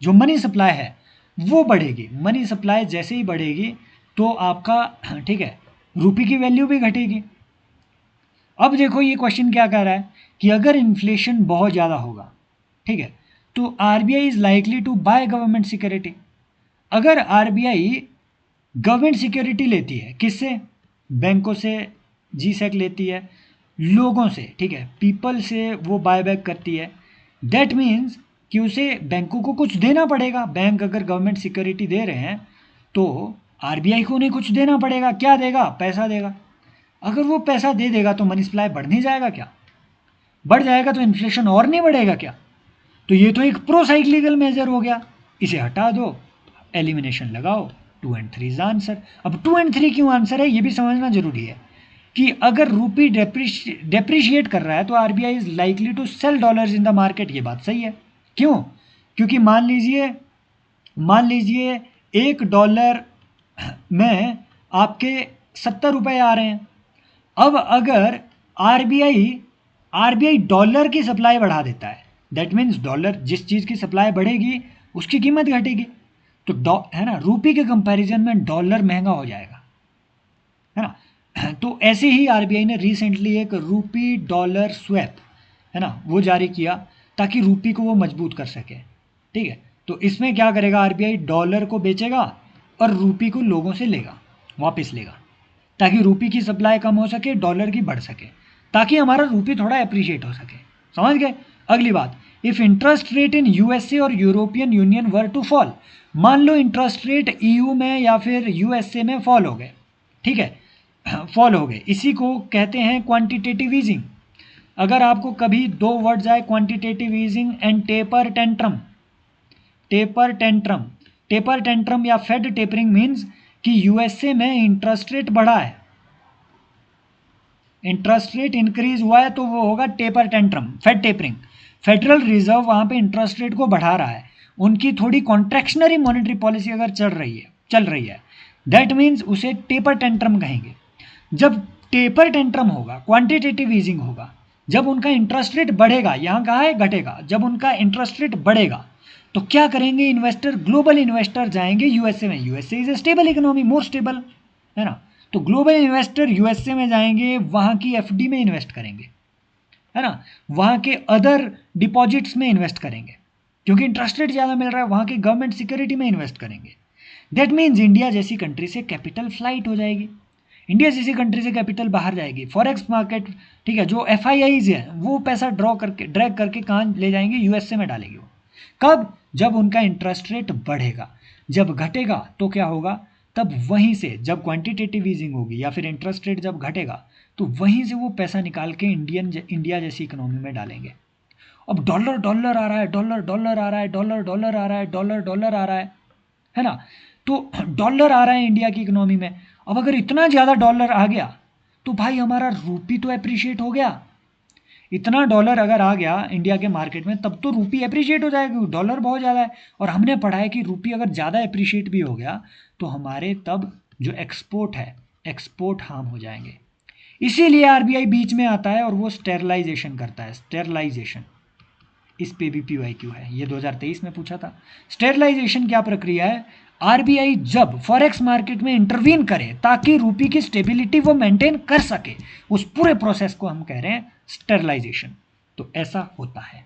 जो मनी सप्लाई है वो बढ़ेगी। मनी सप्लाई जैसे ही बढ़ेगी तो आपका, ठीक है, रूपी की वैल्यू भी घटेगी। अब देखो ये क्वेश्चन क्या कह रहा है कि अगर इन्फ्लेशन बहुत ज़्यादा होगा, ठीक है, तो RBI is likely to buy government security. अगर RBI गवर्नमेंट सिक्योरिटी लेती है, किससे, बैंकों से, GSEC लेती है, लोगों से, ठीक है, पीपल से वो बाय बैक करती है। दैट मीन्स कि उसे बैंकों को कुछ देना पड़ेगा। बैंक अगर गवर्नमेंट सिक्योरिटी दे रहे हैं तो RBI को उन्हें कुछ देना पड़ेगा। क्या देगा, पैसा देगा। अगर वो पैसा दे देगा तो मनी सप्लाई बढ़ नहीं जाएगा क्या, बढ़ जाएगा तो इन्फ्लेशन और नहीं बढ़ेगा क्या। तो ये तो एक प्रो साइक्लिकल मेजर हो गया, इसे हटा दो, एलिमिनेशन लगाओ, 2 and 3 इज आंसर। अब 2 and 3 क्यों आंसर है ये भी समझना जरूरी है कि अगर रूपी डेप्रिशिएट कर रहा है तो RBI is likely to sell dollars in the market. ये बात सही है, क्यों, क्योंकि मान लीजिए $1 में आपके 70 रुपए आ रहे हैं। अब अगर RBI डॉलर की सप्लाई बढ़ा देता है, दैट मीन्स डॉलर, जिस चीज़ की सप्लाई बढ़ेगी उसकी कीमत घटेगी। तो है ना, रूपी के कंपैरिजन में डॉलर महंगा हो जाएगा, है ना। तो ऐसे ही RBI ने रिसेंटली एक रूपी डॉलर स्वैप, है ना, वो जारी किया ताकि रूपी को वो मजबूत कर सके, ठीक है। तो इसमें क्या करेगा, RBI डॉलर को बेचेगा और रूपी को लोगों से लेगा, वापस लेगा, ताकि रूपी की सप्लाई कम हो सके, डॉलर की बढ़ सके, ताकि हमारा रूपी थोड़ा अप्रिशिएट हो सके। समझ गए। अगली बात, if interest rate in USA और European union were to fall. मान लो इंटरेस्ट रेट EU में या फिर USA में फॉल हो गए, ठीक है, फॉल हो गए, इसी को कहते हैं क्वांटिटेटिव ईजिंग। अगर आपको कभी 2 वर्ड्स आए, quantitative easing and taper tantrum. Taper tantrum या फेड टेपरिंग मीन्स कि USA में इंटरेस्ट रेट बढ़ा है, इंटरेस्ट रेट इंक्रीज हुआ है, तो वो होगा taper tantrum, fed tapering. Federal reserve वहाँ पे इंटरेस्ट रेट को बढ़ा रहा है, उनकी थोड़ी कॉन्ट्रैक्शनरी मॉनेटरी पॉलिसी अगर चल रही है, दैट मीन्स उसे टेपर टेंट्रम कहेंगे। जब टेपर टेंट्रम होगा, क्वांटिटेटिव ईजिंग होगा, जब उनका इंटरेस्ट रेट बढ़ेगा, यहाँ कहा है घटेगा, जब उनका इंटरेस्ट रेट बढ़ेगा तो क्या करेंगे इन्वेस्टर, ग्लोबल इन्वेस्टर जाएंगे USA में। USA is a stable economy, more stable, है ना। तो ग्लोबल इन्वेस्टर USA में जाएंगे, वहाँ की FD में इन्वेस्ट करेंगे, है ना, वहाँ के अदर डिपॉजिट्स में इन्वेस्ट करेंगे, क्योंकि इंटरेस्ट रेट ज़्यादा मिल रहा है, वहाँ की गवर्नमेंट सिक्योरिटी में इन्वेस्ट करेंगे। दैट मीन्स इंडिया जैसी कंट्री से कैपिटल फ्लाइट हो जाएगी। इंडिया जैसी कंट्री से कैपिटल बाहर जाएगी, फॉरेक्स मार्केट, ठीक है, जो FIIs है वो पैसा ड्रैग करके कहाँ ले जाएंगे, USA में डालेगी वो। कब? जब उनका इंटरेस्ट रेट बढ़ेगा। जब घटेगा तो क्या होगा, तब वहीं से जब क्वांटिटेटिव ईजिंग होगी या फिर इंटरेस्ट रेट जब घटेगा तो वहीं से वो पैसा निकाल के इंडिया जैसी इकोनॉमी में डालेंगे। अब डॉलर डॉलर आ रहा है, डॉलर डॉलर आ रहा है, डॉलर डॉलर आ रहा है, डॉलर डॉलर आ रहा है ना। तो डॉलर आ रहा है इंडिया की इकोनॉमी में। अब अगर इतना ज़्यादा डॉलर आ गया तो भाई हमारा रूपी तो अप्रिशिएट हो गया। इतना डॉलर अगर आ गया इंडिया के मार्केट में तब तो रूपी अप्रिशिएट हो जाएगी, डॉलर बहुत ज़्यादा है। और हमने पढ़ा है कि रूपी अगर ज़्यादा अप्रिशिएट भी हो गया तो हमारे तब जो एक्सपोर्ट है, एक्सपोर्ट हार्म हो जाएंगे। इसीलिए RBI बीच में आता है और वो स्टेरलाइजेशन करता है, स्टेरलाइजेशन। इस पे भी PYQ है, ये 2023 में पूछा था। स्टेरलाइजेशन क्या प्रक्रिया है, RBI जब फॉरेक्स मार्केट में इंटरवीन करे ताकि रूपी की स्टेबिलिटी वो मेंटेन कर सके, उस पूरे प्रोसेस को हम कह रहे हैं स्टेरलाइजेशन। तो ऐसा होता है।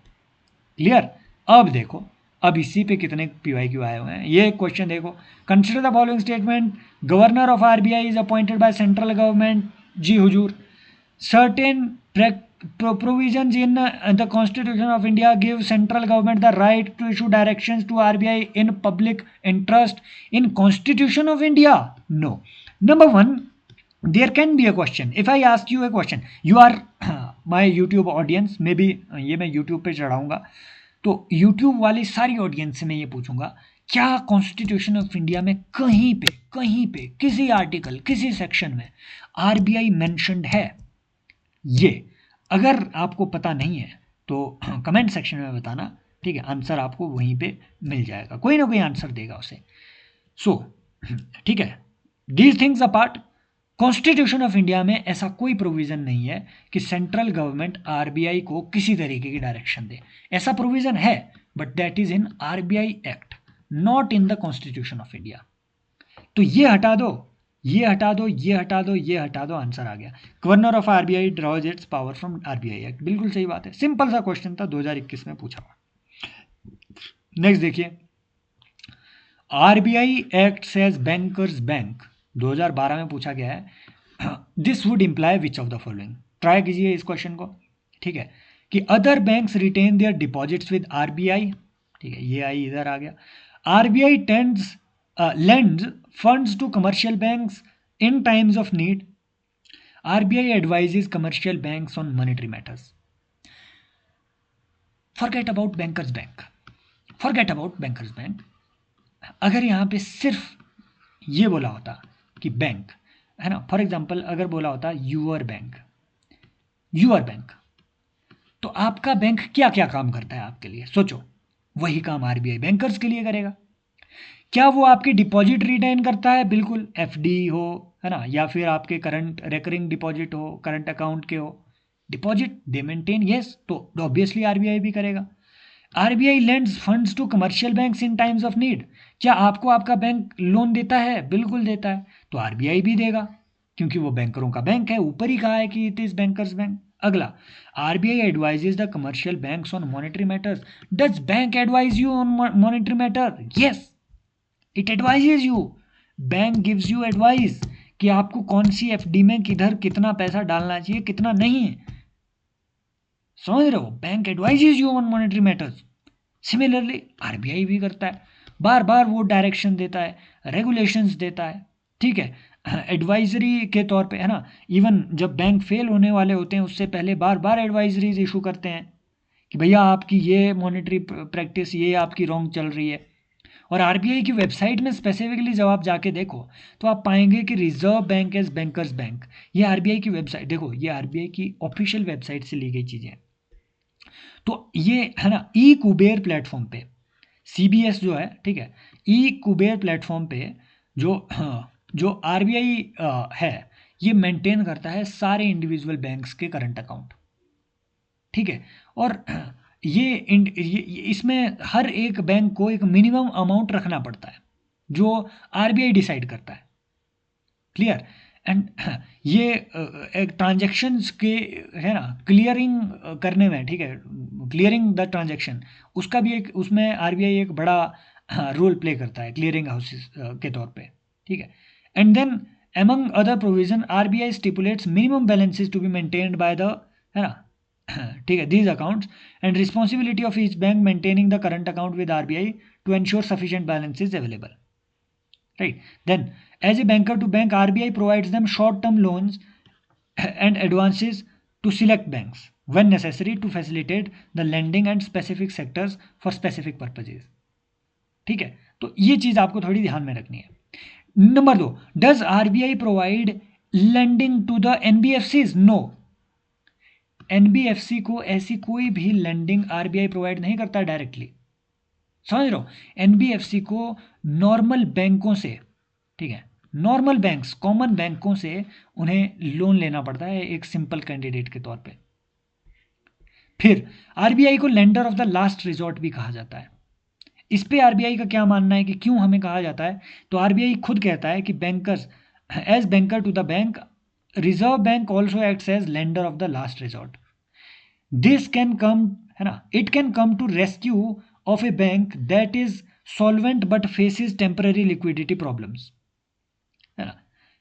क्लियर? अब देखो, अब इसी पे कितने PYQ आए हुए हैं। ये क्वेश्चन देखो, consider the following statement, governor of RBI is appointed by central government. जी हुजूर। Certain provisions in the Constitution of India give central government the right to issue directions to RBI in public interest in Constitution of India. No. Number one, there can be a question. If I ask you a question, you are my YouTube audience, maybe ये मैं YouTube पे चढ़ाऊंगा, तो YouTube वाली सारी audience से मैं ये पूछूंगा, क्या कॉन्स्टिट्यूशन ऑफ इंडिया में कहीं पे किसी आर्टिकल, किसी सेक्शन में RBI मेंशन्ड है? ये अगर आपको पता नहीं है तो कमेंट सेक्शन में बताना, ठीक है, आंसर आपको वहीं पे मिल जाएगा, कोई ना कोई आंसर देगा उसे। सो ठीक है, these things apart, constitution of India में ऐसा कोई प्रोविजन नहीं है कि सेंट्रल गवर्नमेंट RBI को किसी तरीके की डायरेक्शन दे। ऐसा प्रोविजन है but that is in RBI act, not in the constitution of India. तो ये हटा दो, ये हटा दो, ये हटा दो, ये हटा दो, आंसर आ गया। Governor of RBI draws its power from RBI act. बिल्कुल सही बात है, सिंपल सा क्वेश्चन था, 2021 में पूछा हुआ। नेक्स्ट देखिए, RBI act says bankers bank, 2012 में पूछा गया है। This would imply which of the following, try कीजिए इस क्वेश्चन को, ठीक है, कि other banks retain their deposits with RBI, ठीक है, ये आई इधर आ गया। RBI lends funds to commercial banks in times of need. RBI advises commercial banks on monetary matters. Forget about bankers bank, forget about bankers bank। अगर यहाँ पे सिर्फ ये बोला होता कि बैंक है ना, फॉर एग्जाम्पल अगर बोला होता यूअर बैंक, यूअर बैंक, तो आपका बैंक क्या क्या काम करता है आपके लिए, सोचो। वही काम RBI बैंकर्स के लिए करेगा। क्या वो आपकी डिपॉजिट रिटेन करता है? बिल्कुल, FD हो, है ना, या फिर आपके करंट रिकरिंग डिपॉजिट हो, करंट अकाउंट के हो, डिपॉजिट दे मेंटेन, यस, तो ऑब्वियसली RBI भी करेगा। RBI lends funds to commercial banks in times of need. क्या आपको आपका बैंक लोन देता है? बिल्कुल देता है, तो RBI भी देगा, क्योंकि वो बैंकरों का बैंक है, ऊपर ही कहा है कि इट इज बैंकर्स बैंक। अगला, RBI advises the commercial banks on monetary matters. Does bank advise you on monetary matter? Yes, it advises you, bank gives you advice कि आपको कौन सी FD में किधर कितना पैसा डालना चाहिए, कितना नहीं, समझ रहे हो? Bank advises you on monetary matters. Similarly RBI भी करता है, बार बार वो डायरेक्शन देता है, रेगुलेशंस देता है, ठीक है, एडवाइजरी के तौर पे, है ना। इवन जब बैंक फेल होने वाले होते हैं उससे पहले बार बार एडवाइजरीज इशू करते हैं कि भैया आपकी ये मॉनेटरी प्रैक्टिस, ये आपकी रॉन्ग चल रही है। और RBI की वेबसाइट में स्पेसिफिकली जब आप जाके देखो तो आप पाएंगे कि reserve bank as bankers bank, ये RBI की वेबसाइट, देखो ये RBI की ऑफिशियल वेबसाइट से ली गई चीज़ें। तो ये है ना, ई कुबेर प्लेटफॉर्म पे, CBS जो है, ठीक है, ई कुबेर प्लेटफॉर्म पे जो RBI है, ये मेंटेन करता है सारे इंडिविजुअल बैंक्स के करंट अकाउंट, ठीक है। और ये इसमें हर एक बैंक को एक मिनिमम अमाउंट रखना पड़ता है जो RBI डिसाइड करता है। क्लियर? एंड ये एक ट्रांजेक्शन्स के, है ना, क्लियरिंग करने में, ठीक है, क्लियरिंग द ट्रांजेक्शन, उसका भी एक, उसमें RBI एक बड़ा रोल प्ले करता है क्लियरिंग हाउसेस के तौर पे, ठीक है। And then Among other provision, RBI stipulates minimum balances to be maintained by the, है ना, ठीक है, these accounts, and responsibility of each bank maintaining the current account with RBI to ensure sufficient balance is available. Right. Then, as a banker to bank, RBI provides them short-term loans and advances to select banks when necessary to facilitate the lending and specific sectors for specific purposes. ठीक है, तो ये चीज आपको थोड़ी ध्यान में रखनी है. Number 2, does RBI provide lending to the NBFCs? No, NBFC को ऐसी कोई भी लेंडिंग आरबीआई प्रोवाइड नहीं करता डायरेक्टली. समझ रहे हो? एनबीएफसी को नॉर्मल बैंकों से, ठीक है, नॉर्मल बैंक्स, कॉमन बैंकों से उन्हें लोन लेना पड़ता है एक सिंपल कैंडिडेट के तौर पे. फिर आरबीआई को lender of the last resort भी कहा जाता है. इस पे आरबीआई का क्या मानना है कि क्यों हमें कहा जाता है? तो आरबीआई खुद कहता है कि bankers, as banker to the bank, reserve bank also acts as lender of the last resort. This can come, है ना, it can come to rescue of a bank that is solvent but faces temporary liquidity problems, है ना.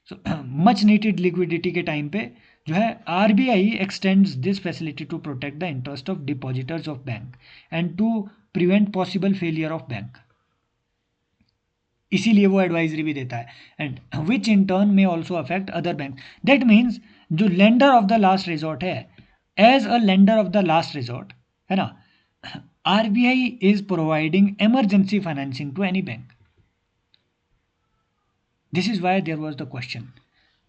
So much needed liquidity के time पे जो है RBI extends this facility to protect the interest of depositors of bank and to prevent possible failure of bank. इसीलिए वो advisory भी देता है, एंड विच इन टर्न में also affect other bank. That means जो lender of the last resort है, as a lender of the last resort, है ना, RBI is providing emergency financing to any bank. This is why there was the question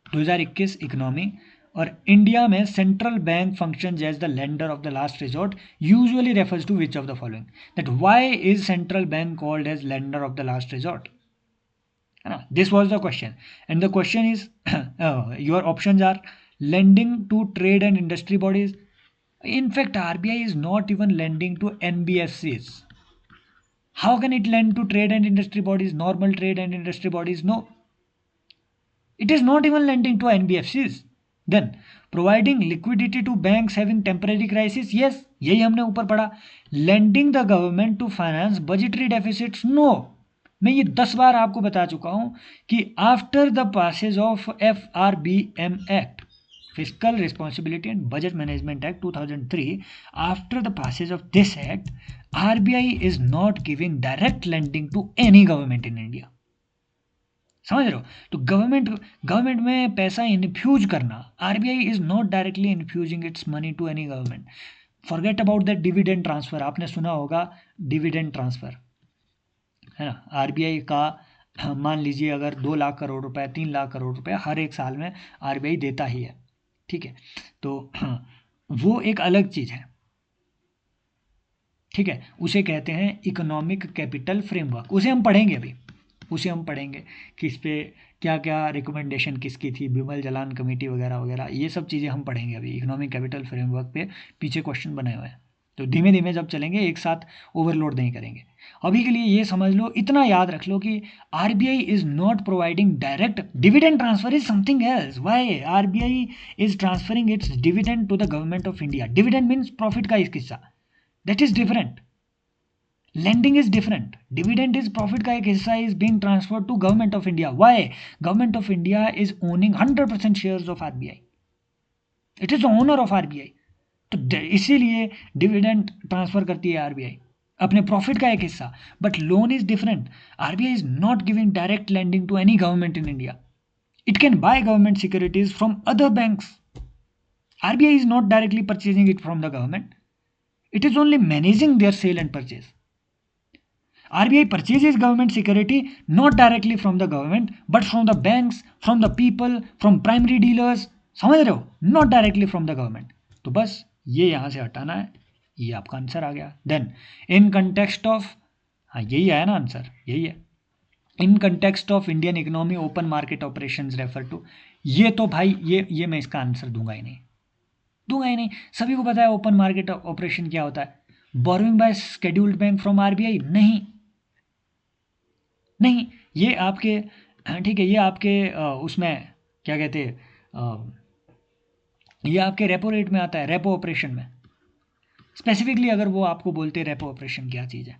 2021 economy. और India में central bank function as the lender of the last resort usually refers to which of the following. That why is central bank called as lender of the last resort, है ना. This was the question, and the question is, your options are lending to trade and industry bodies. In fact, RBI is not even lending to NBFCs. How can it lend to trade and industry bodies, normal trade and industry bodies? No. It is not even lending to NBFCs. Then, providing liquidity to banks having temporary crisis? Yes, यही हमने ऊपर पढ़ा. Lending the government to finance budgetary deficits? No. मैं ये 10 बार आपको बता चुका हूं कि after the passage of FRBM act, Fiscal Responsibility and Budget Management Act 2003, after the passage of this act, RBI is not giving direct lending to any government in India. समझ रहे हो? तो गवर्नमेंट में पैसा इन्फ्यूज करना, RBI is not directly infusing its money to any government. Forget about that dividend transfer. आपने सुना होगा डिविडेंड ट्रांसफर, है ना. आरबीआई का मान लीजिए अगर 2 लाख करोड़ रुपए, 3 लाख करोड़ रुपए हर एक साल में आरबीआई देता ही है, ठीक है, तो वो एक अलग चीज है, ठीक है. उसे कहते हैं इकोनॉमिक कैपिटल फ्रेमवर्क. उसे हम पढ़ेंगे अभी, उसे हम पढ़ेंगे कि इस पे क्या क्या रिकमेंडेशन किसकी थी, बिमल जलान कमेटी वगैरह वगैरह, ये सब चीज़ें हम पढ़ेंगे अभी. इकोनॉमिक कैपिटल फ्रेमवर्क पे पीछे क्वेश्चन बने हुए हैं, तो धीमे धीमे जब चलेंगे एक साथ ओवरलोड नहीं करेंगे. अभी के लिए ये समझ लो, इतना याद रख लो कि RBI is not providing direct dividend transfer, is something else. Why RBI is transferring its dividend to the government of India? Dividend means profit का एक हिस्सा, that is different. Lending is different. Dividend is profit का एक हिस्सा is being transferred to government of India. Why? Government of India is owning 100% shares of RBI. It is the owner of RBI. तो इसीलिए dividend transfer करती है RBI, अपने profit का एक हिस्सा. But loan is different. RBI is not giving direct lending to any government in India. It can buy government securities from other banks. RBI is not directly purchasing it from the government. It is only managing their sale and purchase. RBI purchases government security not directly from the government but from the banks, from the people, from primary dealers. समझ रहे हो? Not directly from the government. तो बस ये यहाँ से हटाना है, ये आपका आंसर आ गया. देन इन कंटेक्स्ट ऑफ, हाँ यही आया ना आंसर, यही है. In context of Indian economy open market operations refer to. ये तो भाई ये मैं इसका आंसर दूंगा ही नहीं. सभी को पता है ओपन मार्केट ऑपरेशन क्या होता है. Borrowing bye scheduled bank from RBI? नहीं, ये आपके, ठीक है, ये आपके उसमें क्या कहते हैं, ये आपके रेपो रेट में आता है, रेपो ऑपरेशन में. स्पेसिफिकली अगर वो आपको बोलते हैं रेपो ऑपरेशन क्या चीज़ है.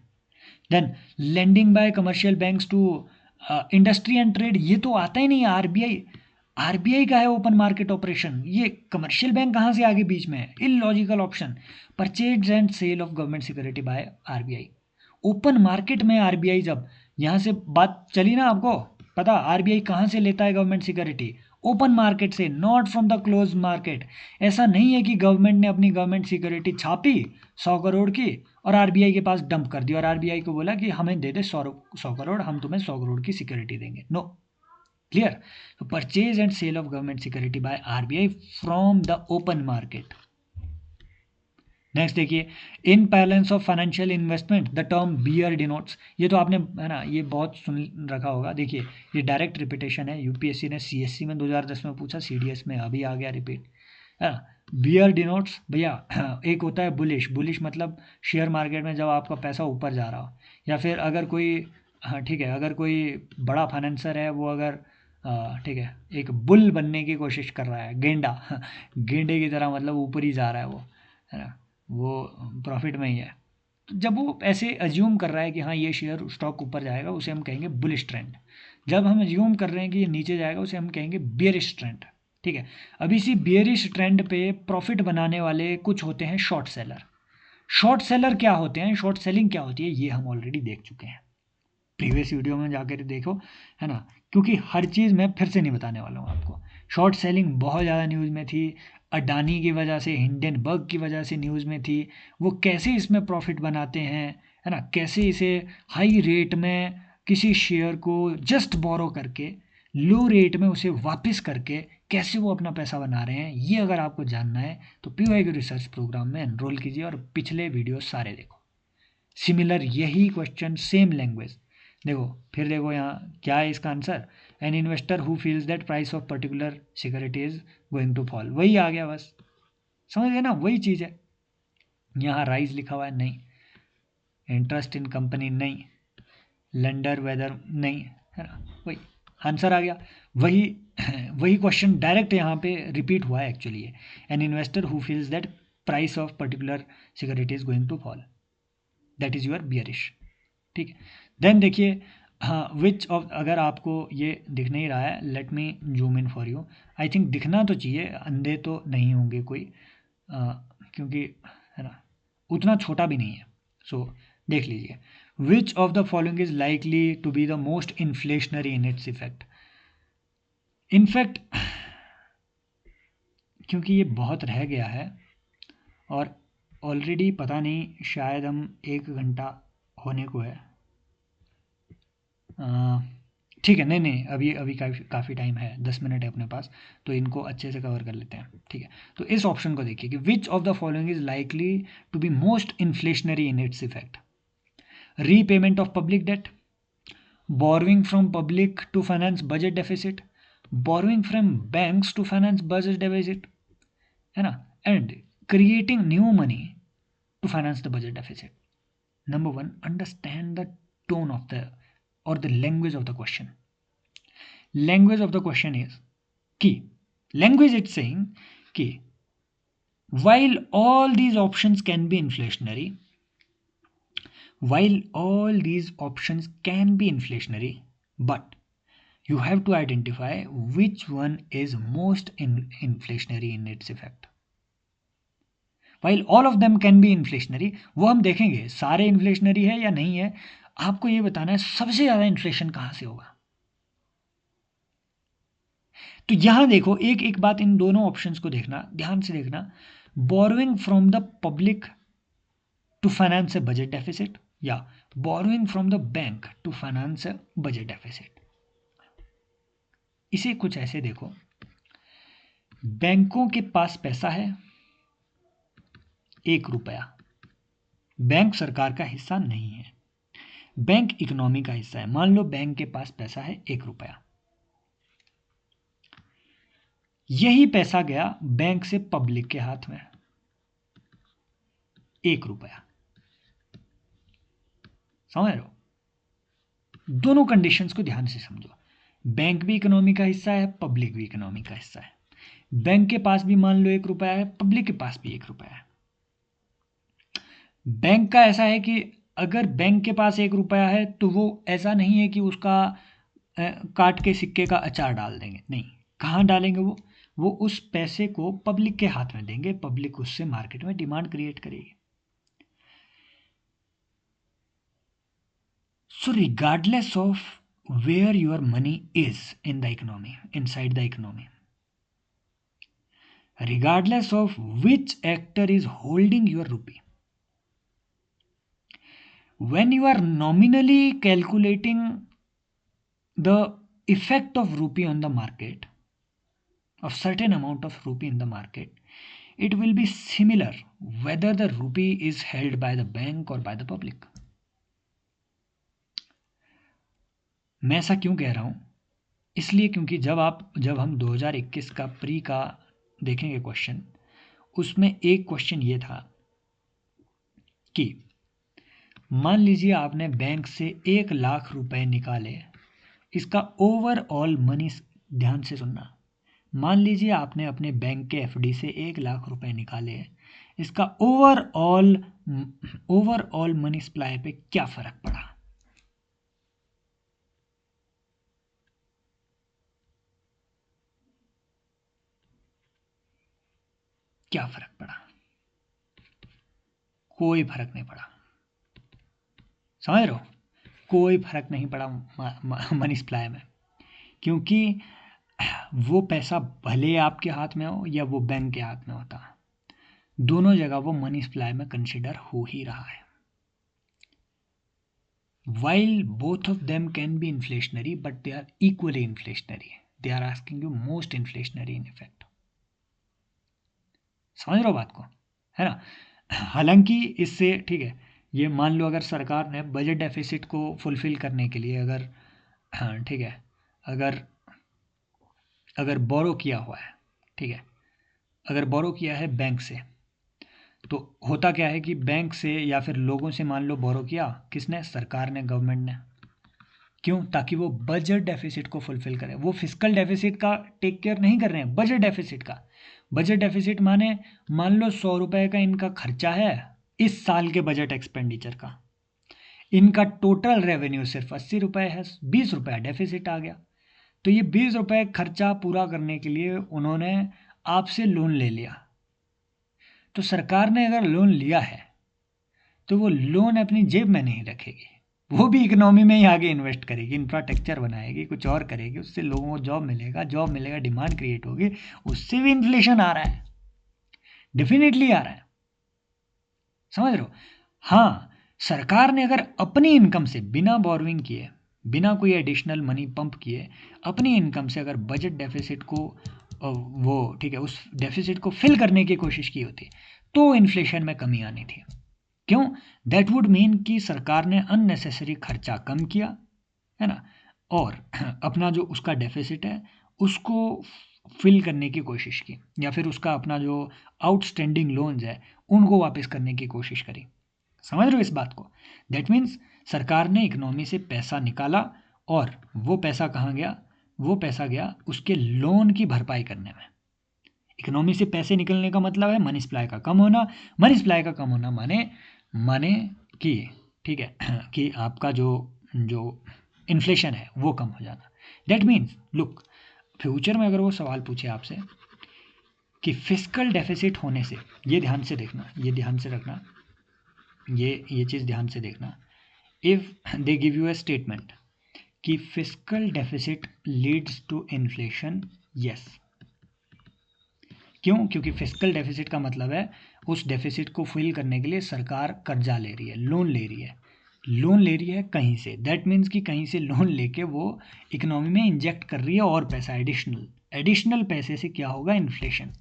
Then lending by commercial banks to industry and trade, ये तो आता ही नहीं है. आरबीआई का है ओपन मार्केट ऑपरेशन, ये कमर्शियल बैंक कहाँ से आगे बीच में है? Illogical option. Purchase and sale of government security by RBI, open market में आरबीआई, जब यहाँ से बात चली ना, आपको पता आरबीआई कहाँ से लेता है गवर्नमेंट सिक्योरिटी? ओपन मार्केट से, not from the close market. ऐसा नहीं है कि गवर्नमेंट ने अपनी गवर्नमेंट सिक्योरिटी छापी 100 करोड़ की और आरबीआई के पास डंप कर दी और आरबीआई को बोला कि हमें दे दे 100 करोड़, हम तुम्हें 100 करोड़ की सिक्योरिटी देंगे। No, clear? तो purchase and sale of government security by RBI from the open market. Next देखिए, in balance of financial investment the term bear denotes, ये तो आपने है ना, ये बहुत सुन रखा होगा। देखिए ये डायरेक्ट रिपीटेशन है, यूपीएससी ने सीएससी में 2010 में पूछा, सीडीएस में अभी आ गया रिपीट, है ना। बियर डिनोट्स भैया एक होता है बुलिश, बुलिश मतलब शेयर मार्केट में जब आपका पैसा ऊपर जा रहा हो, या फिर अगर कोई, हाँ ठीक है, अगर कोई बड़ा फाइनेंसर है वो अगर ठीक है एक बुल बनने की कोशिश कर रहा है, गेंडा गेंडे की तरह, मतलब ऊपर ही जा रहा है वो, है ना, वो प्रॉफिट में ही है। तो जब वो ऐसे अज्यूम कर रहा है कि हाँ ये शेयर स्टॉक ऊपर जाएगा, उसे हम कहेंगे बुलिश ट्रेंड। जब हम अज्यूम कर रहे हैं कि ये नीचे जाएगा, उसे हम कहेंगे बियरिश ट्रेंड। ठीक है, अब इसी बियरिश ट्रेंड पे प्रॉफिट बनाने वाले कुछ होते हैं शॉर्ट सेलर। शॉर्ट सेलर क्या होते हैं, शॉर्ट सेलिंग क्या होती है, ये हम ऑलरेडी देख चुके हैं प्रीवियस वीडियो में, जाकर देखो, है ना, क्योंकि हर चीज़ मैं फिर से नहीं बताने वाला हूँ आपको। शॉर्ट सेलिंग बहुत ज़्यादा न्यूज़ में थी, अडानी की वजह से, हिंडनबर्ग की वजह से न्यूज़ में थी। वो कैसे इसमें प्रॉफिट बनाते हैं, है ना, कैसे इसे हाई रेट में किसी शेयर को जस्ट बोरो करके लो रेट में उसे वापस करके कैसे वो अपना पैसा बना रहे हैं, ये अगर आपको जानना है तो पीवाई के रिसर्च प्रोग्राम में एनरोल कीजिए और पिछले वीडियो सारे देखो। सिमिलर यही क्वेश्चन, सेम लैंग्वेज, देखो फिर देखो यहाँ क्या है इसका answer, an investor who feels that price of particular security is going to fall, वही आ गया बस, समझ गए ना, वही चीज़ है। यहाँ राइज लिखा हुआ है नहीं, इंटरेस्ट इन कंपनी नहीं, लेंडर वेदर नहीं, है ना, वही आंसर आ गया। वही वही क्वेश्चन डायरेक्ट यहाँ पे रिपीट हुआ है एक्चुअली, है an investor who feels that price of particular security is going to fall, that is your bearish. ठीक है, देन देखिए, हाँ विच ऑफ, अगर आपको ये दिख नहीं रहा है, let me zoom in for you, I think दिखना तो चाहिए, अंधे तो नहीं होंगे कोई, क्योंकि है ना उतना छोटा भी नहीं है, सो देख लीजिए, which of the following is likely to be the most inflationary in its effect. In fact क्योंकि ये बहुत रह गया है और ऑलरेडी पता नहीं, शायद हम 1 घंटा होने को है, ठीक है, नहीं नहीं अभी अभी काफ़ी टाइम है, 10 मिनट है अपने पास, तो इनको अच्छे से कवर कर लेते हैं। ठीक है, तो इस ऑप्शन को देखिए कि which of the following is likely to be most inflationary in its effect. Repayment of public debt, borrowing from public to finance budget deficit, borrowing from banks to finance budget deficit, है ना, and creating new money to finance the budget deficit. Number 1, understand the tone of the or the language of the question. Language of the question is कि language it's saying कि while all these options can be inflationary, but you have to identify which one is most inflationary in its effect. While all of them can be inflationary, वो हम देखेंगे सारे inflationary है या नहीं है, आपको ये बताना है सबसे ज़्यादा इन्फ्लेशन कहाँ से होगा। तो यहां देखो, एक एक बात इन दोनों ऑप्शंस को देखना, ध्यान से देखना, borrowing from the public to finance a budget deficit या borrowing from the bank to finance a budget deficit. इसे कुछ ऐसे देखो, बैंकों के पास पैसा है 1 रुपया, बैंक सरकार का हिस्सा नहीं है, बैंक इकोनॉमी का हिस्सा है। मान लो बैंक के पास पैसा है 1 रुपया, यही पैसा गया बैंक से पब्लिक के हाथ में 1 रुपया, समझ रहे हो, दोनों कंडीशंस को ध्यान से समझो, बैंक भी इकोनॉमी का हिस्सा है, पब्लिक भी इकोनॉमी का हिस्सा है, बैंक के पास भी मान लो 1 रुपया है, पब्लिक के पास भी 1 रुपया है। बैंक का ऐसा है कि अगर बैंक के पास 1 रुपया है तो वो ऐसा नहीं है कि उसका काट के सिक्के का अचार डाल देंगे, नहीं, कहाँ डालेंगे वो उस पैसे को पब्लिक के हाथ में देंगे, पब्लिक उससे मार्केट में डिमांड क्रिएट करेगी। So regardless of where your money is in the economy, inside the economy, regardless of which actor is holding your rupee, when you are nominally calculating the effect of rupee on the market, of certain amount of rupee in the market, it will be similar whether the rupee is held by the bank or by the public. मैं ऐसा क्यों कह रहा हूं? इसलिए क्योंकि जब हम 2021 का प्री का देखेंगे क्वेश्चन, उसमें एक क्वेश्चन ये था कि मान लीजिए आपने बैंक से 1 लाख रुपए निकाले, इसका ओवरऑल मनी, ध्यान से सुनना, मान लीजिए आपने अपने बैंक के एफडी से 1 लाख रुपए निकाले, इसका ओवरऑल मनी सप्लाई पे क्या फर्क पड़ा? क्या फर्क पड़ा? कोई फर्क नहीं पड़ा। समझ रहे हो? कोई फर्क नहीं पड़ा मनी सप्लाई में, क्योंकि वो पैसा भले आपके हाथ में हो या वो बैंक के हाथ में होता, दोनों जगह वो मनी सप्लाई में कंसिडर हो ही रहा है। While both of them can be inflationary, but they are equally inflationary. They are asking you most inflationary in effect. समझ रहे हो बात को, है ना? हालांकि इससे ठीक है, ये मान लो अगर सरकार ने बजट डेफिसिट को फुलफिल करने के लिए अगर ठीक है, अगर बोरो किया हुआ है, ठीक है, अगर बोरो किया है बैंक से, तो होता क्या है कि बैंक से या फिर लोगों से मान लो बोरो किया, किसने? सरकार ने, गवर्नमेंट ने। क्यों? ताकि वो बजट डेफिसिट को फुलफिल करें। वो फिस्कल डेफिसिट का टेक केयर नहीं कर रहे हैं, बजट डेफिसिट का। बजट डेफिसिट माने मान लो 100 रुपए का इनका खर्चा है इस साल के बजट एक्सपेंडिचर का, इनका टोटल रेवेन्यू सिर्फ 80 रुपए है, 20 रुपए डेफिसिट आ गया। तो ये 20 रुपए खर्चा पूरा करने के लिए उन्होंने आपसे लोन ले लिया। तो सरकार ने अगर लोन लिया है तो वो लोन अपनी जेब में नहीं रखेगी, वो भी इकोनॉमी में ही आगे इन्वेस्ट करेगी, इंफ्रास्ट्रक्चर बनाएगी, कुछ और करेगी, उससे लोगों को जॉब मिलेगा, डिमांड क्रिएट होगी, उससे भी इन्फ्लेशन आ रहा है, डेफिनेटली आ रहा है। समझ रहे हो? हाँ, सरकार ने अगर अपनी इनकम से बिना बोरोइंग किए, बिना कोई एडिशनल मनी पंप किए, अपनी इनकम से अगर बजट डेफिसिट को वो ठीक है, उस डेफिसिट को फिल करने की कोशिश की होती, तो इन्फ्लेशन में कमी आनी थी। क्यों? दैट वुड मीन कि सरकार ने अननेसेसरी खर्चा कम किया, है ना, और अपना जो उसका डेफिसिट है उसको फिल करने की कोशिश की, या फिर उसका अपना जो आउटस्टैंडिंग लोन्स है उनको वापस करने की कोशिश करी। समझ रहे हो इस बात को? दैट मीन्स सरकार ने इकोनॉमी से पैसा निकाला और वो पैसा कहाँ गया? वो पैसा गया उसके लोन की भरपाई करने में। इकोनॉमी से पैसे निकलने का मतलब है मनी सप्लाई का कम होना। मनी सप्लाई का कम होना माने कि ठीक है कि आपका जो इन्फ्लेशन है वो कम हो जाना। दैट मीन्स लुक, फ्यूचर में अगर वो सवाल पूछे आपसे कि फिस्कल डेफिसिट होने से, ये ध्यान से देखना, ये ध्यान से रखना, ये चीज़ ध्यान से देखना, if they give you a statement कि fiscal deficit leads to inflation, yes. क्यों? क्योंकि फिस्कल डेफिसिट का मतलब है उस डेफिसिट को फिल करने के लिए सरकार कर्जा ले रही है, लोन ले रही है कहीं से। दैट मीन्स कि कहीं से लोन लेके वो इकोनॉमी में इंजेक्ट कर रही है और पैसा, एडिशनल पैसे से क्या होगा? इन्फ्लेशन।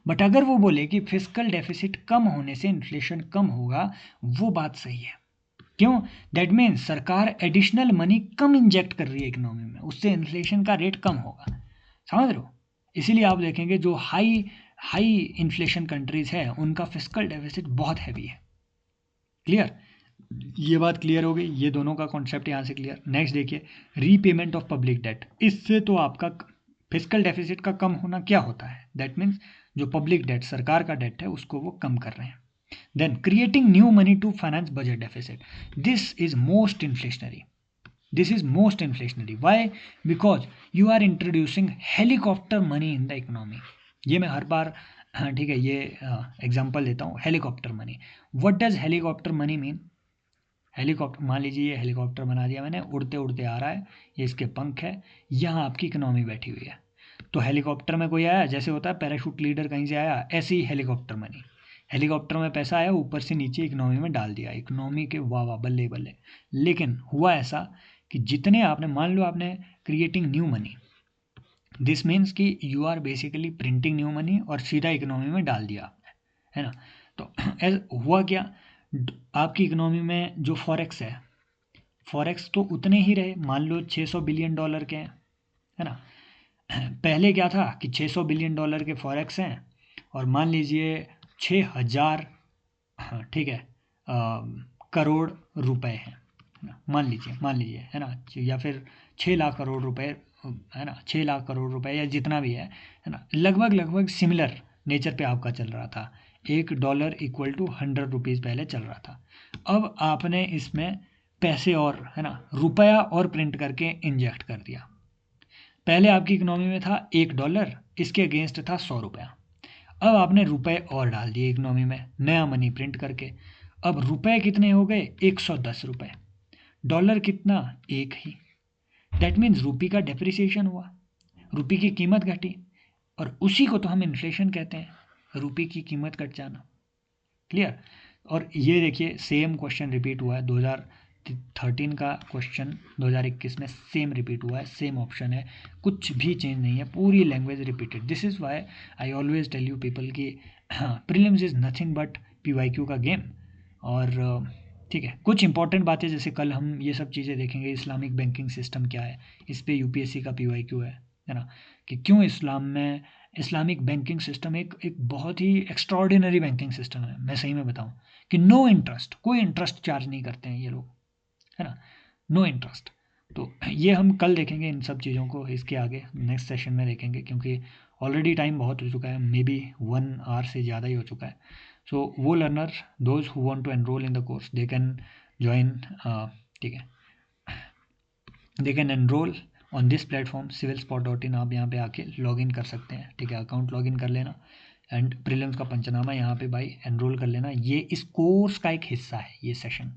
बट अगर वो बोले कि फिस्कल डेफिसिट कम होने से इन्फ्लेशन कम होगा, वो बात सही है। क्यों? दैट मीन्स सरकार एडिशनल मनी कम इंजेक्ट कर रही है इकोनॉमी में, उससे इन्फ्लेशन का रेट कम होगा। समझ रहे हो? इसीलिए आप देखेंगे जो हाई इन्फ्लेशन कंट्रीज है उनका फिस्कल डेफिसिट बहुत हैवी है। क्लियर? ये बात क्लियर हो गई, ये दोनों का कॉन्सेप्ट यहाँ से क्लियर। नेक्स्ट देखिए, रीपेमेंट ऑफ पब्लिक डेट। इससे तो आपका फिस्कल डेफिसिट का कम होना क्या होता है? दैट मीन्स जो पब्लिक डेट, सरकार का डेट है, उसको वो कम कर रहे हैं। Then creating new money to finance budget deficit, this is most inflationary. This is most inflationary. Why? Because you are introducing helicopter money in the economy. ये मैं हर बार ठीक है ये एग्जांपल देता हूँ. Helicopter money, what does helicopter money mean? Helicopter, मान लीजिए ये हेलीकॉप्टर बना दिया मैंने, उड़ते उड़ते आ रहा है, ये इसके पंख है, यहाँ आपकी इकोनॉमी बैठी हुई है. तो हेलीकॉप्टर में कोई आया, जैसे होता है पैराशूट लीडर कहीं से आया, ऐसे ही हेलीकॉप्टर मनी. हेलीकॉप्टर में पैसा आया, ऊपर से नीचे इकोनॉमी में डाल दिया, इकोनॉमी के वाह वाह बल्ले बल्ले. लेकिन हुआ ऐसा कि जितने आपने, मान लो आपने creating new money, this means कि you are basically printing new money और सीधा इकोनॉमी में डाल दिया आपने, है ना. तो हुआ क्या, आपकी इकोनॉमी में जो फॉरेक्स है, फॉरेक्स तो उतने ही रहे, मान लो $600 बिलियन के हैं, है ना. पहले क्या था कि $600 बिलियन के फॉरेक्स हैं, और मान लीजिए 6,000, हाँ ठीक है, करोड़ रुपए हैं, है ना, मान लीजिए है ना, या फिर 6 लाख करोड़ रुपए, है ना, 6 लाख करोड़ रुपए या जितना भी है ना, लगभग लगभग सिमिलर नेचर पे आपका चल रहा था. $1 इक्वल टू 100 रुपीज़ पहले चल रहा था. अब आपने इसमें पैसे और, है ना, रुपया और प्रिंट करके इंजेक्ट कर दिया. पहले आपकी इकोनॉमी में था $1, इसके अगेंस्ट था 100 रुपया. अब आपने रुपए और डाल दिए इकोनॉमी में, नया मनी प्रिंट करके. अब रुपए कितने हो गए? 110 रुपये. डॉलर कितना? एक ही. दैट मीन्स रूपी का डेप्रिसिएशन हुआ, रूपी की कीमत घटी, और उसी को तो हम इन्फ्लेशन कहते हैं, रूपी की कीमत घट जाना. क्लियर? और ये देखिए सेम क्वेश्चन रिपीट हुआ है, 2013 का क्वेश्चन 2021 में सेम रिपीट हुआ है, सेम ऑप्शन है, कुछ भी चेंज नहीं है, पूरी language repeated. This is why I always tell you people कि prelims is nothing but PYQ का गेम. और ठीक है, कुछ इंपॉर्टेंट बातें जैसे कल हम ये सब चीज़ें देखेंगे, इस्लामिक बैंकिंग सिस्टम क्या है, इस पर UPSC का PYQ है ना, कि क्यों इस्लाम में इस्लामिक बैंकिंग सिस्टम एक एक बहुत ही एक्स्ट्रॉर्डिनरी बैंकिंग सिस्टम है. मैं सही में बताऊं कि नो इंटरेस्ट, कोई इंटरेस्ट चार्ज नहीं करते हैं ये लोग, है ना, नो इंटरेस्ट. तो ये हम कल देखेंगे इन सब चीज़ों को, इसके आगे नेक्स्ट सेशन में देखेंगे, क्योंकि ऑलरेडी टाइम बहुत हो चुका है, मे बी 1 आवर से ज़्यादा ही हो चुका है. सो वो learner, those who want to enroll in the course, they can join, ठीक है, they can enroll on this platform civilspot.in. आप यहाँ पे आके लॉगिन कर सकते हैं, ठीक है, अकाउंट लॉगिन कर लेना, एंड प्रीलिम्स का पंचनामा यहाँ पे भाई एनरोल कर लेना. ये इस कोर्स का एक हिस्सा है, ये सेशन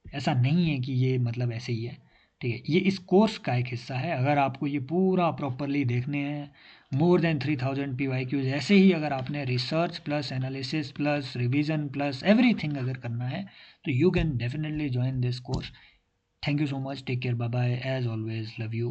ऐसा नहीं है कि ये मतलब ऐसे ही है, ठीक है, ये इस कोर्स का एक हिस्सा है. अगर आपको ये पूरा प्रॉपरली देखने हैं, मोर देन 3000 PYQs, ऐसे ही अगर आपने research plus analysis plus revision plus everything अगर करना है, तो you can definitely join this course. Thank you so much. Take care. Bye bye. As always, love you.